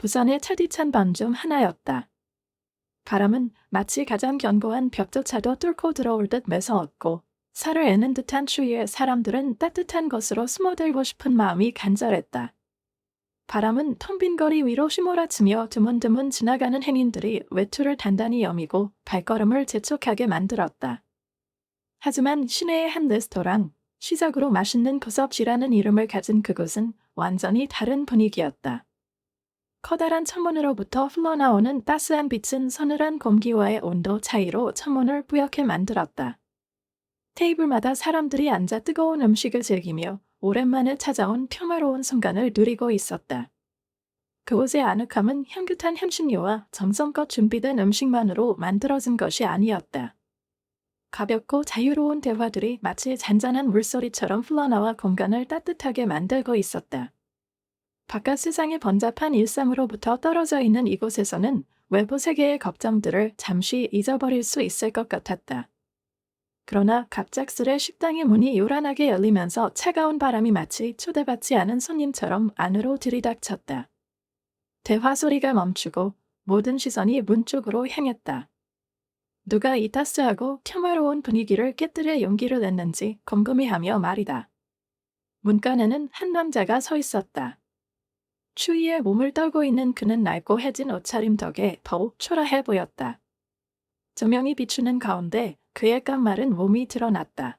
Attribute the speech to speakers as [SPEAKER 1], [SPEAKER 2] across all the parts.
[SPEAKER 1] 부산의 차디찬 밤 중 하나였다. 바람은 마치 가장 견고한 벽조차도 뚫고 들어올 듯 매서웠고 살을 애는 듯한 추위에 사람들은 따뜻한 곳으로 숨어들고 싶은 마음이 간절했다. 바람은 텅 빈 거리 위로 휘몰아치며 드문드문 지나가는 행인들이 외투를 단단히 여미고 발걸음을 재촉하게 만들었다. 하지만 시내의 한 레스토랑, 시작으로 맛있는 구섭지라는 이름을 가진 그곳은 완전히 다른 분위기였다. 커다란 창문으로부터 흘러나오는 따스한 빛은 서늘한 공기와의 온도 차이로 창문을 뿌옇게 만들었다. 테이블마다 사람들이 앉아 뜨거운 음식을 즐기며 오랜만에 찾아온 평화로운 순간을 누리고 있었다. 그곳의 아늑함은 향긋한 향신료와 정성껏 준비된 음식만으로 만들어진 것이 아니었다. 가볍고 자유로운 대화들이 마치 잔잔한 물소리처럼 흘러나와 공간을 따뜻하게 만들고 있었다. 바깥 세상의 번잡한 일상으로부터 떨어져 있는 이곳에서는 외부 세계의 걱정들을 잠시 잊어버릴 수 있을 것 같았다. 그러나 갑작스레 식당의 문이 요란하게 열리면서 차가운 바람이 마치 초대받지 않은 손님처럼 안으로 들이닥쳤다. 대화 소리가 멈추고 모든 시선이 문 쪽으로 향했다. 누가 이 따스하고 평화로운 분위기를 깨뜨릴 용기를 냈는지 궁금해하며 말이다. 문간에는 한 남자가 서 있었다. 추위에 몸을 떨고 있는 그는 낡고 해진 옷차림 덕에 더욱 초라해 보였다. 조명이 비추는 가운데 그의 깡마른 몸이 드러났다.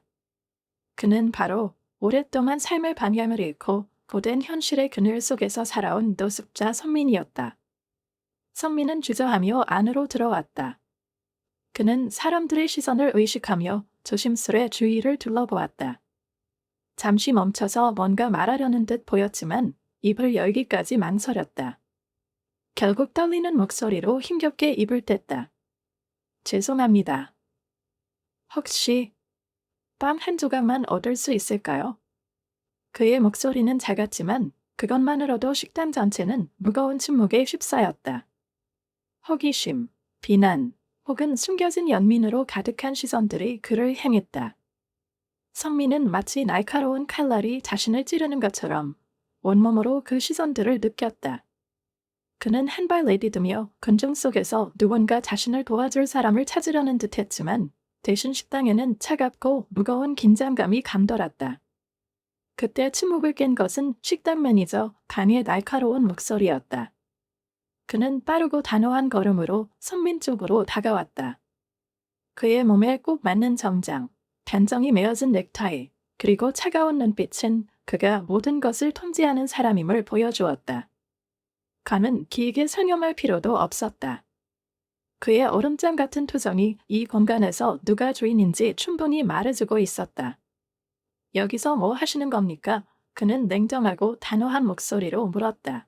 [SPEAKER 1] 그는 바로 오랫동안 삶의 방향을 잃고 고된 현실의 그늘 속에서 살아온 노숙자 선민이었다. 선민은 주저하며 안으로 들어왔다. 그는 사람들의 시선을 의식하며 조심스레 주위를 둘러보았다. 잠시 멈춰서 뭔가 말하려는 듯 보였지만 입을 열기까지 망설였다. 결국 떨리는 목소리로 힘겹게 입을 뗐다. 죄송합니다. 혹시 빵 한 조각만 얻을 수 있을까요? 그의 목소리는 작았지만 그것만으로도 식당 전체는 무거운 침묵에 휩싸였다. 호기심, 비난, 혹은 숨겨진 연민으로 가득한 시선들이 그를 향했다. 선미는 마치 날카로운 칼날이 자신을 찌르는 것처럼 온몸으로 그 시선들을 느꼈다. 그는 한 발 내디디며 군중 속에서 누군가 자신을 도와줄 사람을 찾으려는 듯했지만 대신 식당에는 차갑고 무거운 긴장감이 감돌았다. 그때 침묵을 깬 것은 식당 매니저 강의 날카로운 목소리였다. 그는 빠르고 단호한 걸음으로 선민 쪽으로 다가왔다. 그의 몸에 꼭 맞는 정장, 단정히 메어진 넥타이, 그리고 차가운 눈빛은 그가 모든 것을 통제하는 사람임을 보여주었다. 그는 길게 설명할 필요도 없었다. 그의 얼음장 같은 표정이 이 공간에서 누가 주인인지 충분히 말해주고 있었다. 여기서 뭐 하시는 겁니까? 그는 냉정하고 단호한 목소리로 물었다.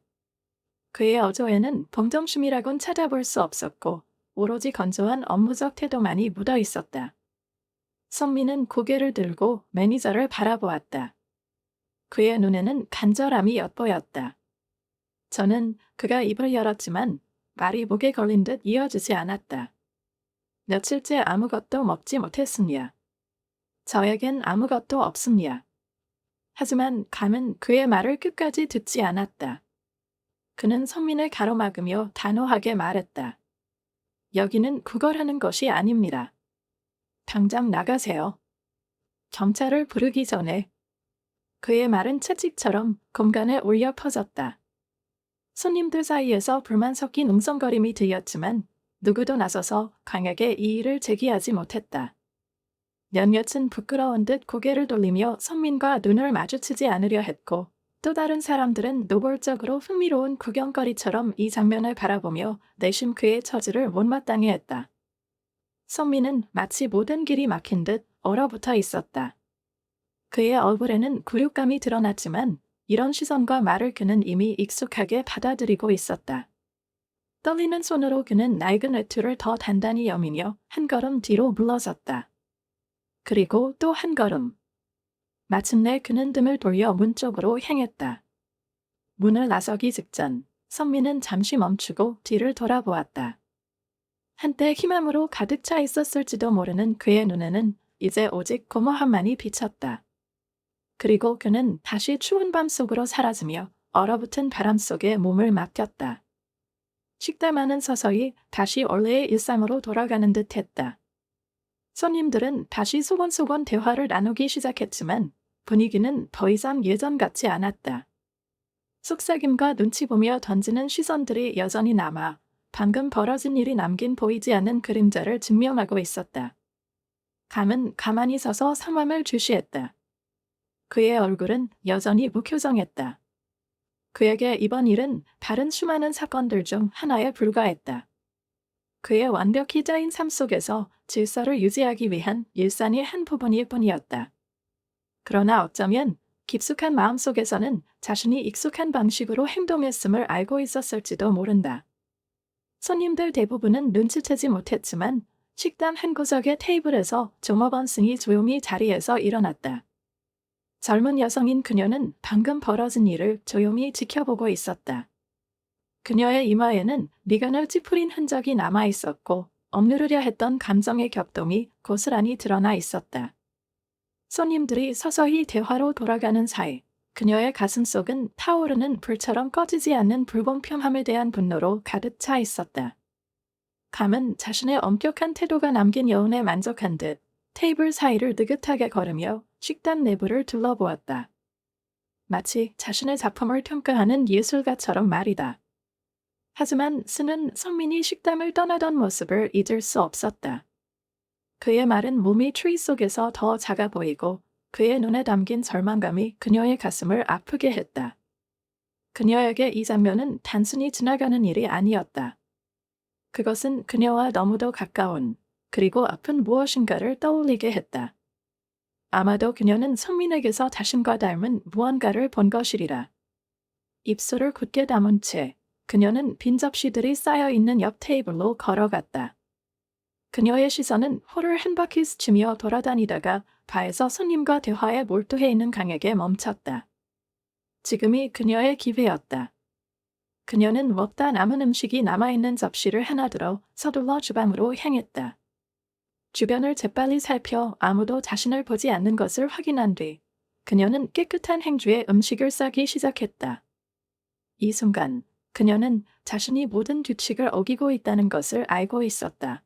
[SPEAKER 1] 그의 어조에는 봉정심이라곤 찾아볼 수 없었고 오로지 건조한 업무적 태도만이 묻어 있었다. 선미는 고개를 들고 매니저를 바라보았다. 그의 눈에는 간절함이 엿보였다. 저는 그가 입을 열었지만 말이 목에 걸린 듯 이어지지 않았다. 며칠째 아무것도 먹지 못했습니다. 저에겐 아무것도 없습니다. 하지만 감은 그의 말을 끝까지 듣지 않았다. 그는 선민을 가로막으며 단호하게 말했다. 여기는 구걸하는 것이 아닙니다. 당장 나가세요. 경찰을 부르기 전에. 그의 말은 채찍처럼 공간에 울려 퍼졌다. 손님들 사이에서 불만 섞인 웅성거림이 들렸지만 누구도 나서서 강하게 이의를 제기하지 못했다. 몇몇은 부끄러운 듯 고개를 돌리며 선민과 눈을 마주치지 않으려 했고 또 다른 사람들은 노골적으로 흥미로운 구경거리처럼 이 장면을 바라보며 내심 그의 처지를 못마땅해 했다. 선민은 마치 모든 길이 막힌 듯 얼어붙어 있었다. 그의 얼굴에는 굴욕감이 드러났지만 이런 시선과 말을 그는 이미 익숙하게 받아들이고 있었다. 떨리는 손으로 그는 낡은 외투를 더 단단히 여미며 한 걸음 뒤로 물러섰다. 그리고 또 한 걸음. 마침내 그는 등을 돌려 문 쪽으로 향했다. 문을 나서기 직전 선미는 잠시 멈추고 뒤를 돌아보았다. 한때 희망으로 가득 차 있었을지도 모르는 그의 눈에는 이제 오직 공허함만이 비쳤다. 그리고 그는 다시 추운 밤 속으로 사라지며 얼어붙은 바람 속에 몸을 맡겼다. 식당 안은 서서히 다시 원래의 일상으로 돌아가는 듯했다. 손님들은 다시 소곤소곤 대화를 나누기 시작했지만 분위기는 더 이상 예전 같지 않았다. 속삭임과 눈치 보며 던지는 시선들이 여전히 남아 방금 벌어진 일이 남긴 보이지 않는 그림자를 증명하고 있었다. 감은 가만히 서서 상황을 주시했다. 그의 얼굴은 여전히 무표정했다. 그에게 이번 일은 다른 수많은 사건들 중 하나에 불과했다. 그의 완벽히 짜인 삶 속에서 질서를 유지하기 위한 일상의 한 부분일 뿐이었다. 그러나 어쩌면 깊숙한 마음속에서는 자신이 익숙한 방식으로 행동했음을 알고 있었을지도 모른다. 손님들 대부분은 눈치채지 못했지만 식당 한 구석의 테이블에서 종업원승이 조용히 자리에서 일어났다. 젊은 여성인 그녀는 방금 벌어진 일을 조용히 지켜보고 있었다. 그녀의 이마에는 미간을 찌푸린 흔적이 남아 있었고 억누르려 했던 감정의 격동이 고스란히 드러나 있었다. 손님들이 서서히 대화로 돌아가는 사이 그녀의 가슴속은 타오르는 불처럼 꺼지지 않는 불공평함에 대한 분노로 가득 차 있었다. 감은 자신의 엄격한 태도가 남긴 여운에 만족한 듯 테이블 사이를 느긋하게 걸으며 식당 내부를 둘러보았다. 마치 자신의 작품을 평가하는 예술가처럼 말이다. 하지만 스는 성민이 식당을 떠나던 모습을 잊을 수 없었다. 그의 마른 몸이 추위 속에서 더 작아 보이고 그의 눈에 담긴 절망감이 그녀의 가슴을 아프게 했다. 그녀에게 이 장면은 단순히 지나가는 일이 아니었다. 그것은 그녀와 너무도 가까운 그리고 아픈 무엇인가를 떠올리게 했다. 아마도 그녀는 성민에게서 자신과 닮은 무언가를 본 것이리라. 입술을 굳게 다문 채 그녀는 빈 접시들이 쌓여 있는 옆 테이블로 걸어갔다. 그녀의 시선은 홀을 한 바퀴 스치며 돌아다니다가 바에서 손님과 대화에 몰두해 있는 강에게 멈췄다. 지금이 그녀의 기회였다. 그녀는 먹다 남은 음식이 남아있는 접시를 하나 들어 서둘러 주방으로 향했다. 주변을 재빨리 살펴 아무도 자신을 보지 않는 것을 확인한 뒤 그녀는 깨끗한 행주에 음식을 싸기 시작했다. 이 순간 그녀는 자신이 모든 규칙을 어기고 있다는 것을 알고 있었다.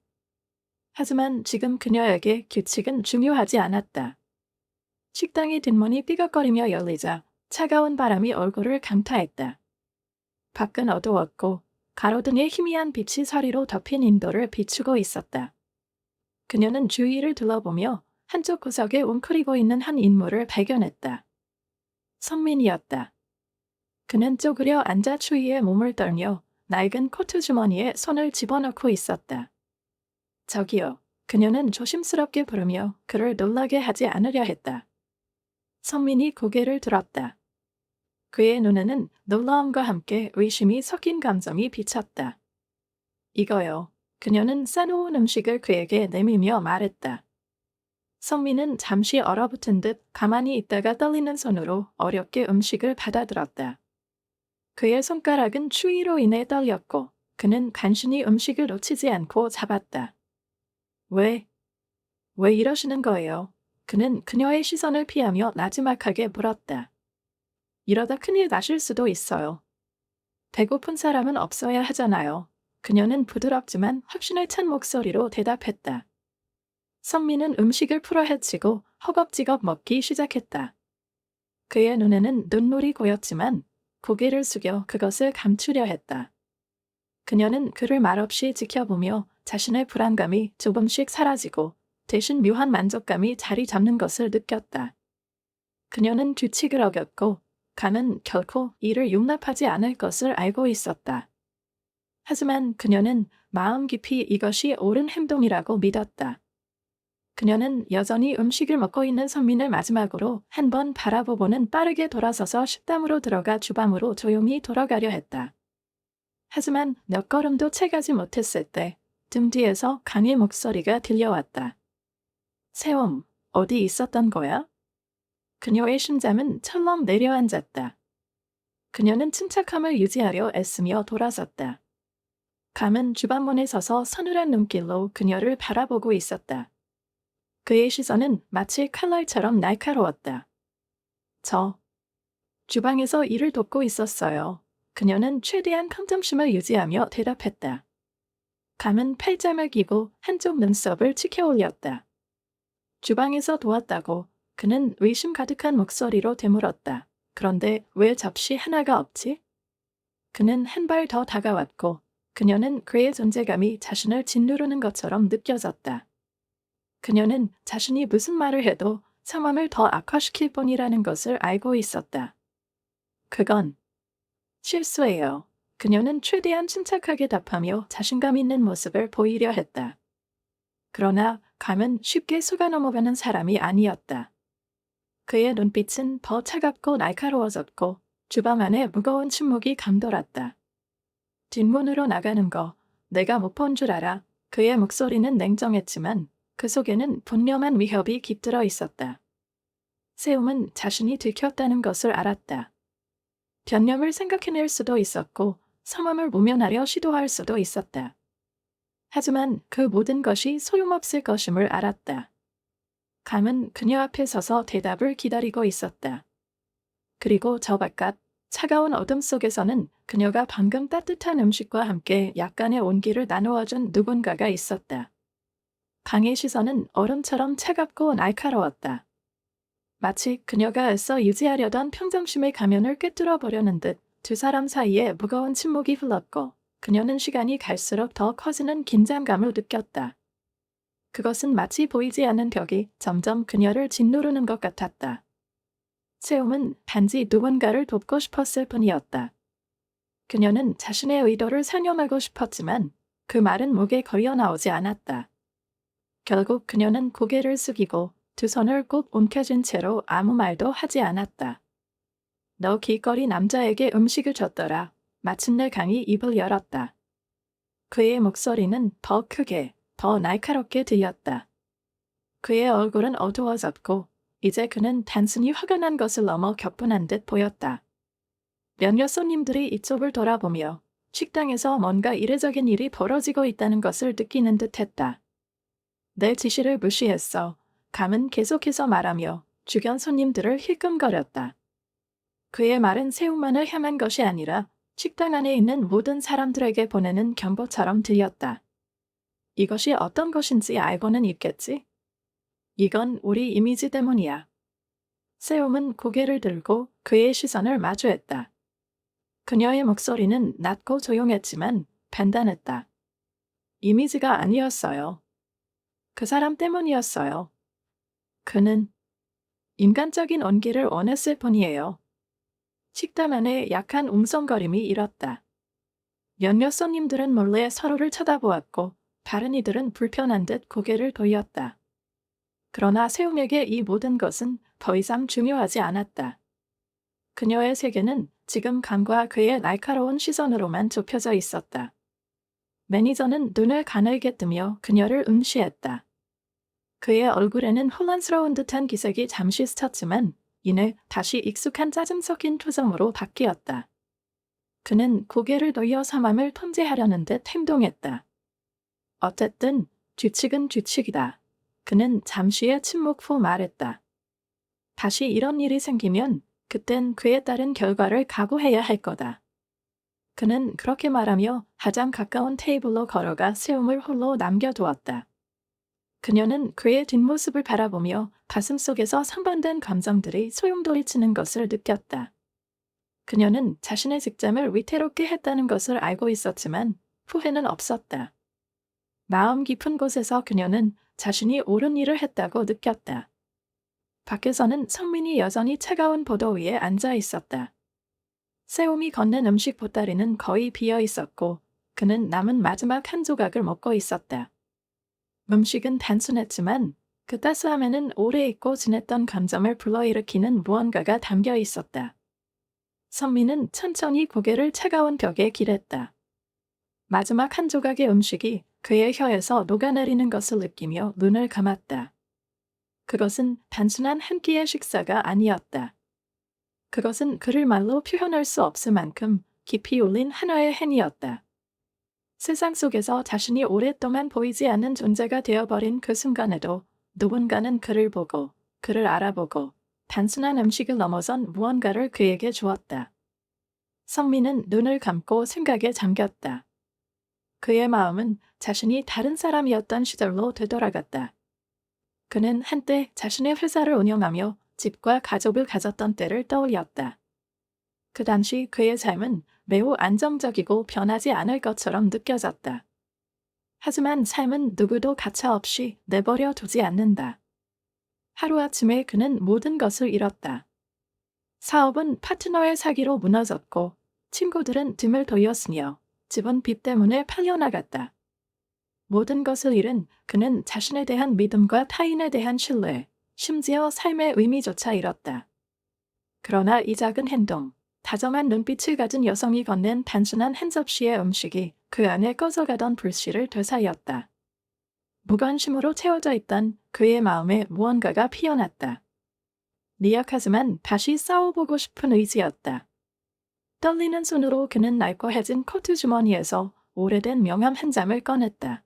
[SPEAKER 1] 하지만 지금 그녀에게 규칙은 중요하지 않았다. 식당의 뒷문이 삐걱거리며 열리자 차가운 바람이 얼굴을 강타했다. 밖은 어두웠고 가로등의 희미한 빛이 서리로 덮인 인도를 비추고 있었다. 그녀는 주위를 둘러보며 한쪽 구석에 웅크리고 있는 한 인물을 발견했다. 성민이었다. 그는 쪼그려 앉아 추위에 몸을 떨며 낡은 코트 주머니에 손을 집어넣고 있었다. 저기요. 그녀는 조심스럽게 부르며 그를 놀라게 하지 않으려 했다. 성민이 고개를 들었다. 그의 눈에는 놀라움과 함께 의심이 섞인 감정이 비쳤다. 이거요. 그녀는 싸놓은 음식을 그에게 내밀며 말했다. 성민은 잠시 얼어붙은 듯 가만히 있다가 떨리는 손으로 어렵게 음식을 받아들었다. 그의 손가락은 추위로 인해 떨렸고 그는 간신히 음식을 놓치지 않고 잡았다. 왜 이러시는 거예요? 그는 그녀의 시선을 피하며 나지막하게 물었다. 이러다 큰일 나실 수도 있어요. 배고픈 사람은 없어야 하잖아요. 그녀는 부드럽지만 확신에 찬 목소리로 대답했다. 성민은 음식을 풀어헤치고 허겁지겁 먹기 시작했다. 그의 눈에는 눈물이 고였지만 고개를 숙여 그것을 감추려 했다. 그녀는 그를 말없이 지켜보며 자신의 불안감이 조금씩 사라지고 대신 묘한 만족감이 자리 잡는 것을 느꼈다. 그녀는 규칙을 어겼고 감은 결코 이를 용납하지 않을 것을 알고 있었다. 하지만 그녀는 마음 깊이 이것이 옳은 행동이라고 믿었다. 그녀는 여전히 음식을 먹고 있는 성민을 마지막으로 한 번 바라보고는 빠르게 돌아서서 식당으로 들어가 주방으로 조용히 돌아가려 했다. 하지만 몇 걸음도 채 가지 못했을 때 등 뒤에서 강의 목소리가 들려왔다. 세움, 어디 있었던 거야? 그녀의 심장은 철렁 내려앉았다. 그녀는 침착함을 유지하려 애쓰며 돌아섰다. 감은 주방문에 서서 서늘한 눈길로 그녀를 바라보고 있었다. 그의 시선은 마치 칼날처럼 날카로웠다. 저 주방에서 일을 돕고 있었어요. 그녀는 최대한 평정심을 유지하며 대답했다. 감은 팔짱을 끼고 한쪽 눈썹을 치켜 올렸다. 주방에서 도왔다고 그는 의심 가득한 목소리로 되물었다. 그런데 왜 접시 하나가 없지? 그는 한 발 더 다가왔고 그녀는 그의 존재감이 자신을 짓누르는 것처럼 느껴졌다. 그녀는 자신이 무슨 말을 해도 상황을 더 악화시킬 뿐이라는 것을 알고 있었다. 그건 실수예요. 그녀는 최대한 침착하게 답하며 자신감 있는 모습을 보이려 했다. 그러나 감은 쉽게 속아 넘어가는 사람이 아니었다. 그의 눈빛은 더 차갑고 날카로워졌고 주방 안에 무거운 침묵이 감돌았다. 뒷문으로 나가는 거 내가 못 본 줄 알아. 그의 목소리는 냉정했지만 그 속에는 분명한 위협이 깃들어 있었다. 세움은 자신이 들켰다는 것을 알았다. 변명을 생각해낼 수도 있었고 상황을 모면하려 시도할 수도 있었다. 하지만 그 모든 것이 소용없을 것임을 알았다. 감은 그녀 앞에 서서 대답을 기다리고 있었다. 그리고 저 바깥 차가운 어둠 속에서는 그녀가 방금 따뜻한 음식과 함께 약간의 온기를 나누어준 누군가가 있었다. 강의 시선은 얼음처럼 차갑고 날카로웠다. 마치 그녀가 애써 유지하려던 평정심의 가면을 꿰뚫어 보려는 듯 두 사람 사이에 무거운 침묵이 흘렀고 그녀는 시간이 갈수록 더 커지는 긴장감을 느꼈다. 그것은 마치 보이지 않는 벽이 점점 그녀를 짓누르는 것 같았다. 세움은 단지 누군가를 돕고 싶었을 뿐이었다. 그녀는 자신의 의도를 사념하고 싶었지만 그 말은 목에 걸려 나오지 않았다. 결국 그녀는 고개를 숙이고 두 손을 꼭 움켜쥔 채로 아무 말도 하지 않았다. 너 길거리 남자에게 음식을 줬더라. 마침내 강이 입을 열었다. 그의 목소리는 더 크게, 더 날카롭게 들렸다. 그의 얼굴은 어두워졌고 이제 그는 단순히 화가 난 것을 넘어 격분한 듯 보였다. 몇몇 손님들이 이쪽을 돌아보며 식당에서 뭔가 이례적인 일이 벌어지고 있다는 것을 느끼는 듯했다. 내 지시를 무시했어. 감은 계속해서 말하며 주변 손님들을 힐끔거렸다. 그의 말은 세움만을 향한 것이 아니라 식당 안에 있는 모든 사람들에게 보내는 경보처럼 들렸다. 이것이 어떤 것인지 알고는 있겠지? 이건 우리 이미지 때문이야. 세움은 고개를 들고 그의 시선을 마주했다. 그녀의 목소리는 낮고 조용했지만 단단했다. 이미지가 아니었어요. 그 사람 때문이었어요. 그는 인간적인 온기를 원했을 뿐이에요. 식당 안에 약한 웅성거림이 일었다. 몇몇 손님들은 몰래 서로를 쳐다보았고 다른 이들은 불편한 듯 고개를 돌렸다. 그러나 세움에게 이 모든 것은 더 이상 중요하지 않았다. 그녀의 세계는 지금 감과 그의 날카로운 시선으로만 좁혀져 있었다. 매니저는 눈을 가늘게 뜨며 그녀를 응시했다. 그의 얼굴에는 혼란스러운 듯한 기색이 잠시 스쳤지만 이내 다시 익숙한 짜증 섞인 표정으로 바뀌었다. 그는 고개를 돌려 상황을 통제하려는 듯 행동했다. 어쨌든 규칙은 규칙이다. 그는 잠시의 침묵 후 말했다. 다시 이런 일이 생기면 그땐 그에 따른 결과를 각오해야 할 거다. 그는 그렇게 말하며 가장 가까운 테이블로 걸어가 세움을 홀로 남겨두었다. 그녀는 그의 뒷모습을 바라보며 가슴속에서 상반된 감정들이 소용돌이치는 것을 느꼈다. 그녀는 자신의 직장을 위태롭게 했다는 것을 알고 있었지만 후회는 없었다. 마음 깊은 곳에서 그녀는 자신이 옳은 일을 했다고 느꼈다. 밖에서는 성민이 여전히 차가운 보도 위에 앉아 있었다. 세움이 건넨 음식 보따리는 거의 비어 있었고 그는 남은 마지막 한 조각을 먹고 있었다. 음식은 단순했지만 그 따스함에는 오래 잊고 지냈던 감정을 불러일으키는 무언가가 담겨 있었다. 선미는 천천히 고개를 차가운 벽에 기댔다. 마지막 한 조각의 음식이 그의 혀에서 녹아내리는 것을 느끼며 눈을 감았다. 그것은 단순한 한 끼의 식사가 아니었다. 그것은 그를 말로 표현할 수 없을 만큼 깊이 울린 하나의 행위였다. 세상 속에서 자신이 오랫동안 보이지 않는 존재가 되어버린 그 순간에도 누군가는 그를 보고, 그를 알아보고 단순한 음식을 넘어선 무언가를 그에게 주었다. 선미는 눈을 감고 생각에 잠겼다. 그의 마음은 자신이 다른 사람이었던 시절로 되돌아갔다. 그는 한때 자신의 회사를 운영하며 집과 가족을 가졌던 때를 떠올렸다. 그 당시 그의 삶은 매우 안정적이고 변하지 않을 것처럼 느껴졌다. 하지만 삶은 누구도 가차없이 내버려 두지 않는다. 하루아침에 그는 모든 것을 잃었다. 사업은 파트너의 사기로 무너졌고 친구들은 등을 돌렸으며 집은 빚 때문에 팔려나갔다. 모든 것을 잃은 그는 자신에 대한 믿음과 타인에 대한 신뢰, 심지어 삶의 의미조차 잃었다. 그러나 이 작은 행동, 다정한 눈빛을 가진 여성이 건넨 단순한 한 접시의 음식이 그 안에 꺼져가던 불씨를 되살렸다. 무관심으로 채워져 있던 그의 마음에 무언가가 피어났다. 미약하지만 다시 싸워보고 싶은 의지였다. 떨리는 손으로 그는 낡고해진 코트 주머니에서 오래된 명함 한 장을 꺼냈다.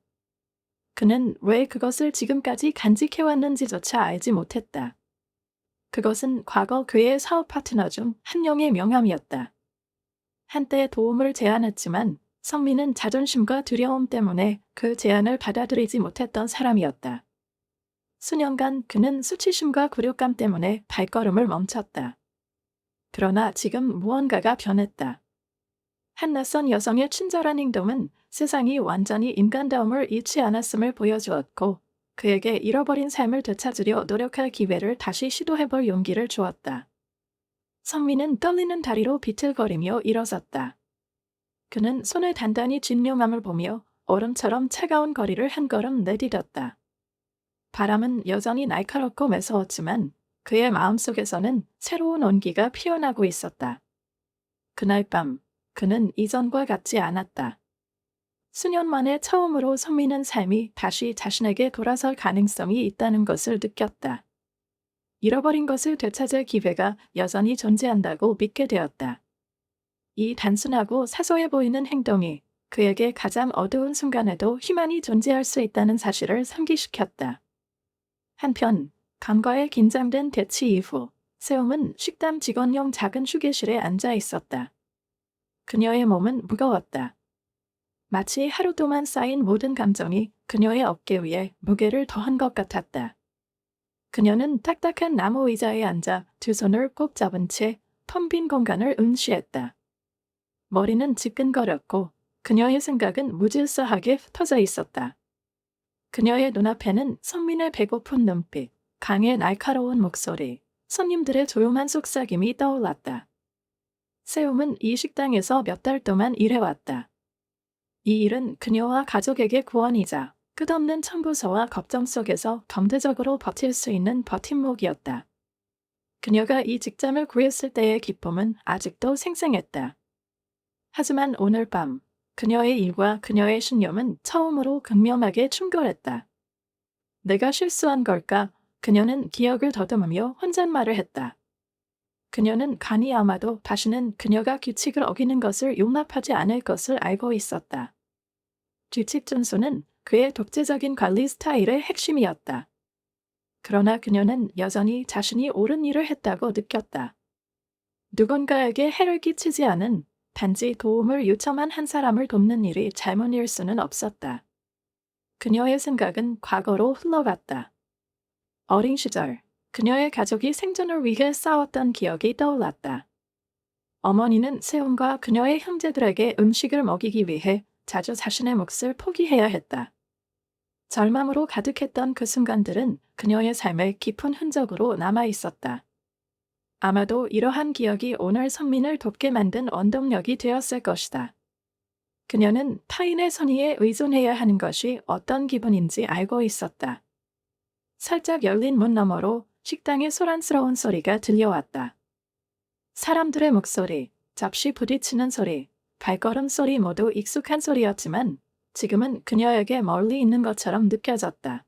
[SPEAKER 1] 그는 왜 그것을 지금까지 간직해왔는지조차 알지 못했다. 그것은 과거 그의 사업 파트너 중 한 명의 명함이었다. 한때 도움을 제안했지만 선미는 자존심과 두려움 때문에 그 제안을 받아들이지 못했던 사람이었다. 수년간 그는 수치심과 굴욕감 때문에 발걸음을 멈췄다. 그러나 지금 무언가가 변했다. 한 낯선 여성의 친절한 행동은 세상이 완전히 인간다움을 잃지 않았음을 보여주었고 그에게 잃어버린 삶을 되찾으려 노력할 기회를 다시 시도해볼 용기를 주었다. 선미는 떨리는 다리로 비틀거리며 일어섰다. 그는 손에 단단히 쥔 명함을 보며 얼음처럼 차가운 거리를 한 걸음 내디뎠다. 바람은 여전히 날카롭고 매서웠지만 그의 마음속에서는 새로운 온기가 피어나고 있었다. 그날 밤 그는 이전과 같지 않았다. 수년 만에 처음으로 선미는 삶이 다시 자신에게 돌아설 가능성이 있다는 것을 느꼈다. 잃어버린 것을 되찾을 기회가 여전히 존재한다고 믿게 되었다. 이 단순하고 사소해 보이는 행동이 그에게 가장 어두운 순간에도 희망이 존재할 수 있다는 사실을 상기시켰다. 한편 간과의 긴장된 대치 이후 세움은 식당 직원용 작은 휴게실에 앉아 있었다. 그녀의 몸은 무거웠다. 마치 하루 동안 쌓인 모든 감정이 그녀의 어깨 위에 무게를 더한 것 같았다. 그녀는 딱딱한 나무 의자에 앉아 두 손을 꼭 잡은 채 텅 빈 공간을 응시했다. 머리는 지끈거렸고 그녀의 생각은 무질서하게 흩어져 있었다. 그녀의 눈앞에는 선민의 배고픈 눈빛, 강의 날카로운 목소리, 손님들의 조용한 속삭임이 떠올랐다. 세움은 이 식당에서 몇 달 동안 일해왔다. 이 일은 그녀와 가족에게 구원이자 끝없는 청구서와 걱정 속에서 경제적으로 버틸 수 있는 버팀목이었다. 그녀가 이 직장을 구했을 때의 기쁨은 아직도 생생했다. 하지만 오늘 밤 그녀의 일과 그녀의 신념은 처음으로 극명하게 충돌했다. 내가 실수한 걸까? 그녀는 기억을 더듬으며 혼잣말을 했다. 그녀는 간이 아마도 다시는 그녀가 규칙을 어기는 것을 용납하지 않을 것을 알고 있었다. 규칙 준수는 그의 독재적인 관리 스타일의 핵심이었다. 그러나 그녀는 여전히 자신이 옳은 일을 했다고 느꼈다. 누군가에게 해를 끼치지 않은 단지 도움을 요청한 한 사람을 돕는 일이 잘못일 수는 없었다. 그녀의 생각은 과거로 흘러갔다. 어린 시절, 그녀의 가족이 생존을 위해 싸웠던 기억이 떠올랐다. 어머니는 세움과 그녀의 형제들에게 음식을 먹이기 위해 자주 자신의 몫을 포기해야 했다. 절망으로 가득했던 그 순간들은 그녀의 삶에 깊은 흔적으로 남아 있었다. 아마도 이러한 기억이 오늘 선민을 돕게 만든 원동력이 되었을 것이다. 그녀는 타인의 선의에 의존해야 하는 것이 어떤 기분인지 알고 있었다. 살짝 열린 문 너머로 식당의 소란스러운 소리가 들려왔다. 사람들의 목소리, 접시 부딪히는 소리, 발걸음 소리 모두 익숙한 소리였지만 지금은 그녀에게 멀리 있는 것처럼 느껴졌다.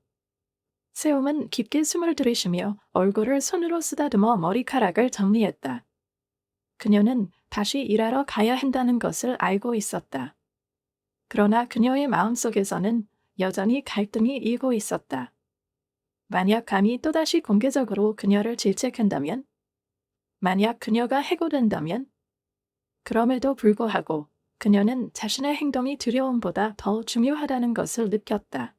[SPEAKER 1] 세움은 깊게 숨을 들이쉬며 얼굴을 손으로 쓰다듬어 머리카락을 정리했다. 그녀는 다시 일하러 가야 한다는 것을 알고 있었다. 그러나 그녀의 마음속에서는 여전히 갈등이 일고 있었다. 만약 감히 또다시 공개적으로 그녀를 질책한다면? 만약 그녀가 해고된다면? 그럼에도 불구하고 그녀는 자신의 행동이 두려움보다 더 중요하다는 것을 느꼈다.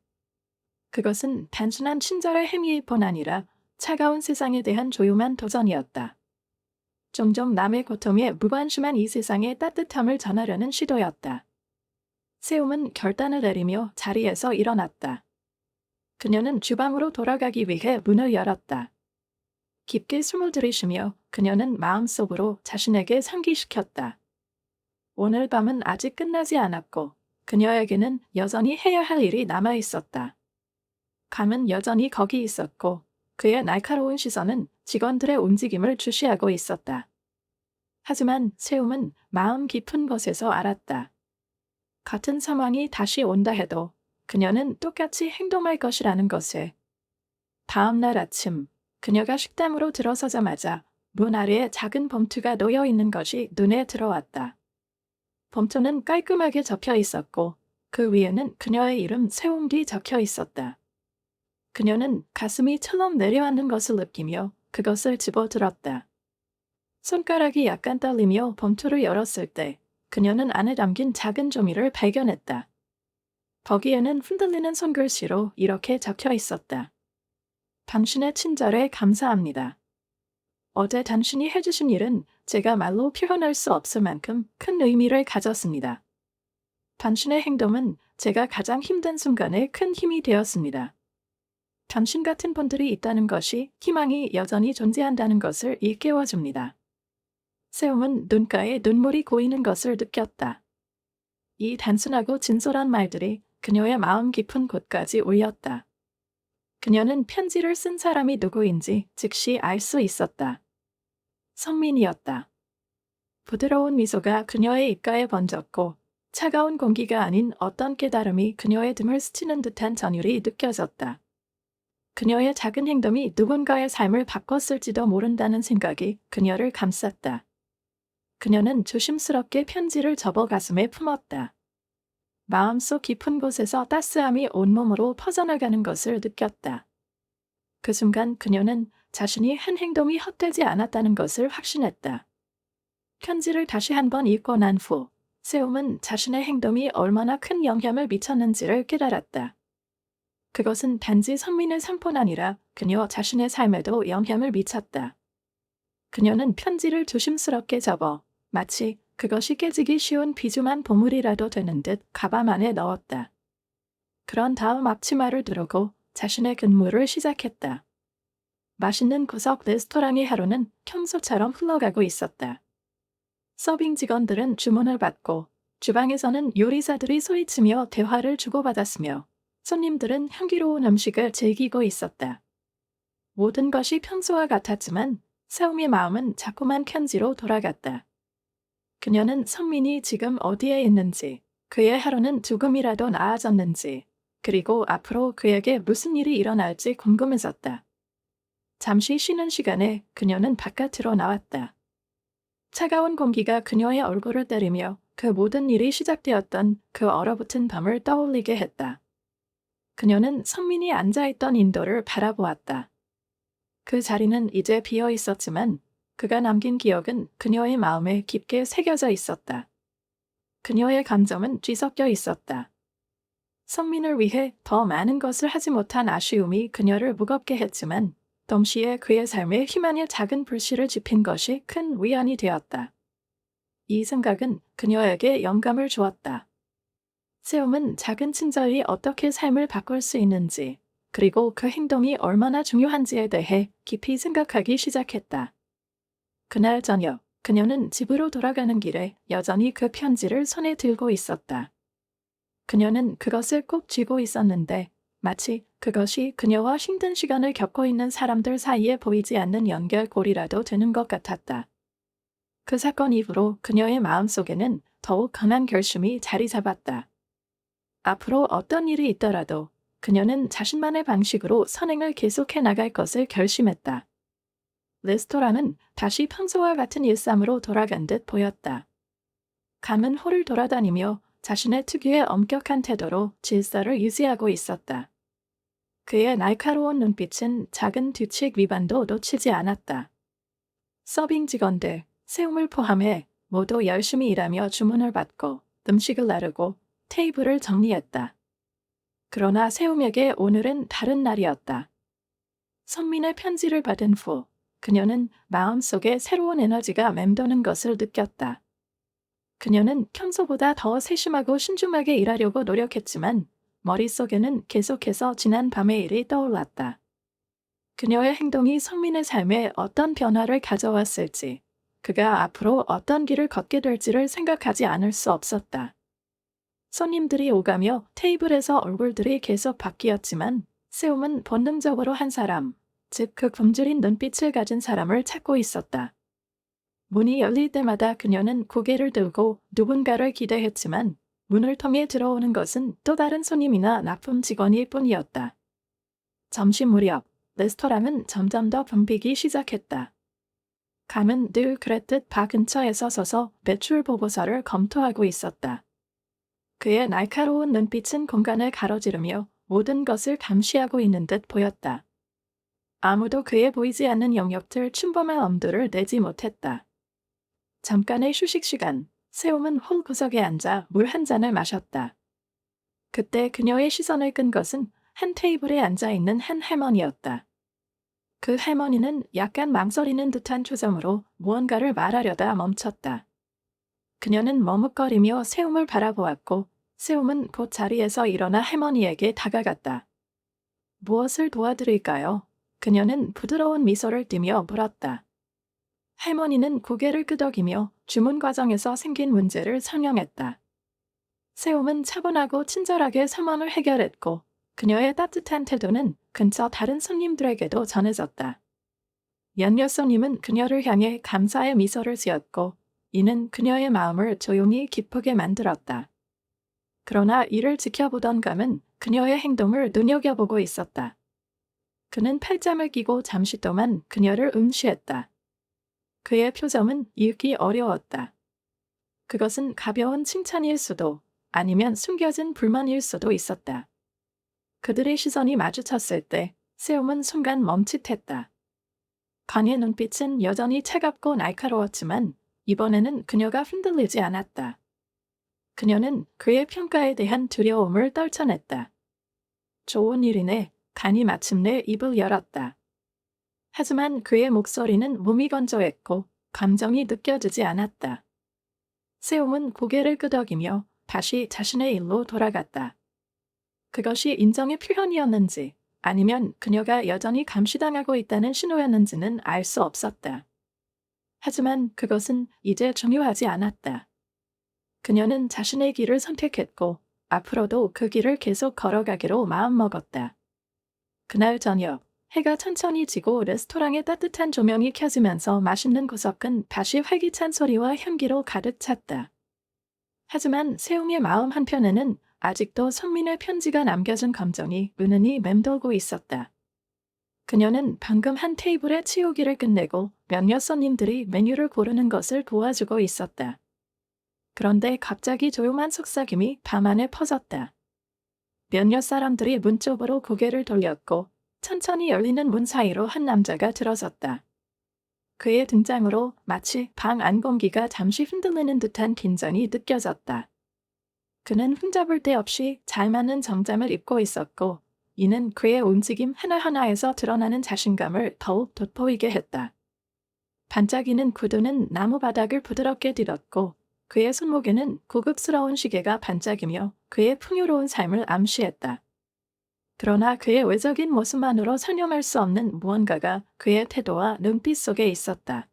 [SPEAKER 1] 그것은 단순한 친절의 행위뿐 아니라 차가운 세상에 대한 조용한 도전이었다. 종종 남의 고통에 무관심한 이 세상의 따뜻함을 전하려는 시도였다. 세움은 결단을 내리며 자리에서 일어났다. 그녀는 주방으로 돌아가기 위해 문을 열었다. 깊게 숨을 들이쉬며 그녀는 마음속으로 자신에게 상기시켰다. 오늘 밤은 아직 끝나지 않았고 그녀에게는 여전히 해야 할 일이 남아 있었다. 감은 여전히 거기 있었고 그의 날카로운 시선은 직원들의 움직임을 주시하고 있었다. 하지만 세움은 마음 깊은 곳에서 알았다. 같은 상황이 다시 온다 해도 그녀는 똑같이 행동할 것이라는 것을. 다음 날 아침 그녀가 식당으로 들어서자마자 문 아래에 작은 봉투가 놓여 있는 것이 눈에 들어왔다. 봉투는 깔끔하게 접혀 있었고 그 위에는 그녀의 이름 세움이 적혀 있었다. 그녀는 가슴이 철렁 내려앉는 것을 느끼며 그것을 집어들었다. 손가락이 약간 떨리며 봉투를 열었을 때 그녀는 안에 담긴 작은 종이를 발견했다. 거기에는 흔들리는 손글씨로 이렇게 적혀 있었다. 당신의 친절에 감사합니다. 어제 당신이 해주신 일은 제가 말로 표현할 수 없을 만큼 큰 의미를 가졌습니다. 당신의 행동은 제가 가장 힘든 순간에 큰 힘이 되었습니다. 당신 같은 분들이 있다는 것이 희망이 여전히 존재한다는 것을 일깨워줍니다. 세움은 눈가에 눈물이 고이는 것을 느꼈다. 이 단순하고 진솔한 말들이 그녀의 마음 깊은 곳까지 울렸다. 그녀는 편지를 쓴 사람이 누구인지 즉시 알 수 있었다. 성민이었다. 부드러운 미소가 그녀의 입가에 번졌고 차가운 공기가 아닌 어떤 깨달음이 그녀의 등을 스치는 듯한 전율이 느껴졌다. 그녀의 작은 행동이 누군가의 삶을 바꿨을지도 모른다는 생각이 그녀를 감쌌다. 그녀는 조심스럽게 편지를 접어 가슴에 품었다. 마음속 깊은 곳에서 따스함이 온몸으로 퍼져나가는 것을 느꼈다. 그 순간 그녀는 자신이 한 행동이 헛되지 않았다는 것을 확신했다. 편지를 다시 한번 읽고 난 후 세움은 자신의 행동이 얼마나 큰 영향을 미쳤는지를 깨달았다. 그것은 단지 선민의 삶뿐 아니라 그녀 자신의 삶에도 영향을 미쳤다. 그녀는 편지를 조심스럽게 접어 마치 그것이 깨지기 쉬운 비주만 보물이라도 되는 듯 가방 안에 넣었다. 그런 다음 앞치마를 두르고 자신의 근무를 시작했다. 맛있는 구석 레스토랑의 하루는 평소처럼 흘러가고 있었다. 서빙 직원들은 주문을 받고 주방에서는 요리사들이 소리치며 대화를 주고받았으며 손님들은 향기로운 음식을 즐기고 있었다. 모든 것이 평소와 같았지만 세움의 마음은 자꾸만 편지로 돌아갔다. 그녀는 성민이 지금 어디에 있는지, 그의 하루는 조금이라도 나아졌는지, 그리고 앞으로 그에게 무슨 일이 일어날지 궁금해졌다. 잠시 쉬는 시간에 그녀는 바깥으로 나왔다. 차가운 공기가 그녀의 얼굴을 때리며 그 모든 일이 시작되었던 그 얼어붙은 밤을 떠올리게 했다. 그녀는 성민이 앉아있던 인도를 바라보았다. 그 자리는 이제 비어 있었지만 그가 남긴 기억은 그녀의 마음에 깊게 새겨져 있었다. 그녀의 감정은 뒤섞여 있었다. 성민을 위해 더 많은 것을 하지 못한 아쉬움이 그녀를 무겁게 했지만 동시에 그의 삶에 희망의 작은 불씨를 지핀 것이 큰 위안이 되었다. 이 생각은 그녀에게 영감을 주었다. 세움은 작은 친절이 어떻게 삶을 바꿀 수 있는지, 그리고 그 행동이 얼마나 중요한지에 대해 깊이 생각하기 시작했다. 그날 저녁, 그녀는 집으로 돌아가는 길에 여전히 그 편지를 손에 들고 있었다. 그녀는 그것을 꼭 쥐고 있었는데 마치 그것이 그녀와 힘든 시간을 겪고 있는 사람들 사이에 보이지 않는 연결고리라도 되는 것 같았다. 그 사건 이후로 그녀의 마음속에는 더욱 강한 결심이 자리 잡았다. 앞으로 어떤 일이 있더라도 그녀는 자신만의 방식으로 선행을 계속해 나갈 것을 결심했다. 레스토랑은 다시 평소와 같은 일상으로 돌아간 듯 보였다. 감은 홀을 돌아다니며 자신의 특유의 엄격한 태도로 질서를 유지하고 있었다. 그의 날카로운 눈빛은 작은 규칙 위반도 놓치지 않았다. 서빙 직원들, 세움을 포함해 모두 열심히 일하며 주문을 받고 음식을 나르고 테이블을 정리했다. 그러나 세움에게 오늘은 다른 날이었다. 선민의 편지를 받은 후 그녀는 마음속에 새로운 에너지가 맴도는 것을 느꼈다. 그녀는 평소보다 더 세심하고 신중하게 일하려고 노력했지만 머릿속에는 계속해서 지난 밤의 일이 떠올랐다. 그녀의 행동이 선민의 삶에 어떤 변화를 가져왔을지, 그가 앞으로 어떤 길을 걷게 될지를 생각하지 않을 수 없었다. 손님들이 오가며 테이블에서 얼굴들이 계속 바뀌었지만 세움은 본능적으로 한 사람, 즉 그 굶주린 눈빛을 가진 사람을 찾고 있었다. 문이 열릴 때마다 그녀는 고개를 들고 누군가를 기대했지만 문을 통해 들어오는 것은 또 다른 손님이나 납품 직원일 뿐이었다. 점심 무렵 레스토랑은 점점 더 붐비기 시작했다. 감은 늘 그랬듯 바 근처에서 서서 매출 보고서를 검토하고 있었다. 그의 날카로운 눈빛은 공간을 가로지르며 모든 것을 감시하고 있는 듯 보였다. 아무도 그에 보이지 않는 영역들 춘범한 엄두를 내지 못했다. 잠깐의 휴식 시간, 세움은 홀 구석에 앉아 물 한 잔을 마셨다. 그때 그녀의 시선을 끈 것은 한 테이블에 앉아있는 한 할머니였다. 그 할머니는 약간 망설이는 듯한 초점으로 무언가를 말하려다 멈췄다. 그녀는 머뭇거리며 세움을 바라보았고 세움은 곧 자리에서 일어나 할머니에게 다가갔다. 무엇을 도와드릴까요? 그녀는 부드러운 미소를 띠며 물었다. 할머니는 고개를 끄덕이며 주문 과정에서 생긴 문제를 설명했다. 세움은 차분하고 친절하게 상황을 해결했고 그녀의 따뜻한 태도는 근처 다른 손님들에게도 전해졌다. 몇몇 손님은 그녀를 향해 감사의 미소를 지었고 이는 그녀의 마음을 조용히 기쁘게 만들었다. 그러나 이를 지켜보던 감은 그녀의 행동을 눈여겨보고 있었다. 그는 팔짱을 끼고 잠시 동안 그녀를 응시했다. 그의 표정은 읽기 어려웠다. 그것은 가벼운 칭찬일 수도 아니면 숨겨진 불만일 수도 있었다. 그들의 시선이 마주쳤을 때 세움은 순간 멈칫했다. 간의 눈빛은 여전히 차갑고 날카로웠지만 이번에는 그녀가 흔들리지 않았다. 그녀는 그의 평가에 대한 두려움을 떨쳐냈다. 좋은 일이네. 간이 마침내 입을 열었다. 하지만 그의 목소리는 무미건조했고 감정이 느껴지지 않았다. 세움은 고개를 끄덕이며 다시 자신의 일로 돌아갔다. 그것이 인정의 표현이었는지 아니면 그녀가 여전히 감시당하고 있다는 신호였는지는 알 수 없었다. 하지만 그것은 이제 중요하지 않았다. 그녀는 자신의 길을 선택했고 앞으로도 그 길을 계속 걸어가기로 마음먹었다. 그날 저녁 해가 천천히 지고 레스토랑의 따뜻한 조명이 켜지면서 맛있는 구석은 다시 활기찬 소리와 향기로 가득 찼다. 하지만 세움의 마음 한편에는 아직도 선민의 편지가 남겨진 감정이 은은히 맴돌고 있었다. 그녀는 방금 한 테이블의 치우기를 끝내고 몇몇 손님들이 메뉴를 고르는 것을 도와주고 있었다. 그런데 갑자기 조용한 속삭임이 밤 안에 퍼졌다. 몇몇 사람들이 문 쪽으로 고개를 돌렸고 천천히 열리는 문 사이로 한 남자가 들어섰다. 그의 등장으로 마치 방 안 공기가 잠시 흔들리는 듯한 긴장이 느껴졌다. 그는 흠잡을 데 없이 잘 맞는 정장을 입고 있었고 이는 그의 움직임 하나하나에서 드러나는 자신감을 더욱 돋보이게 했다. 반짝이는 구두는 나무 바닥을 부드럽게 디뎠고 그의 손목에는 고급스러운 시계가 반짝이며 그의 풍요로운 삶을 암시했다. 그러나 그의 외적인 모습만으로 설명할 수 없는 무언가가 그의 태도와 눈빛 속에 있었다.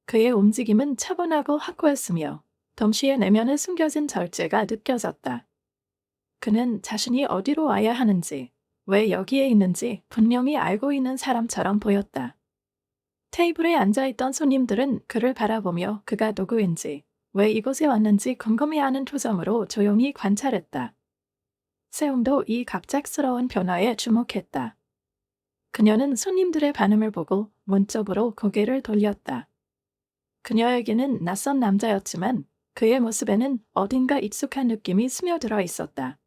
[SPEAKER 1] 그의 움직임은 차분하고 확고했으며 동시에 내면에 숨겨진 절제가 느껴졌다. 그는 자신이 어디로 와야 하는지, 왜 여기에 있는지 분명히 알고 있는 사람처럼 보였다. 테이블에 앉아있던 손님들은 그를 바라보며 그가 누구인지, 왜 이곳에 왔는지 궁금해하는 표정으로 조용히 관찰했다. 세움도 이 갑작스러운 변화에 주목했다. 그녀는 손님들의 반응을 보고 문 쪽으로 고개를 돌렸다. 그녀에게는 낯선 남자였지만 그의 모습에는 어딘가 익숙한 느낌이 스며들어 있었다.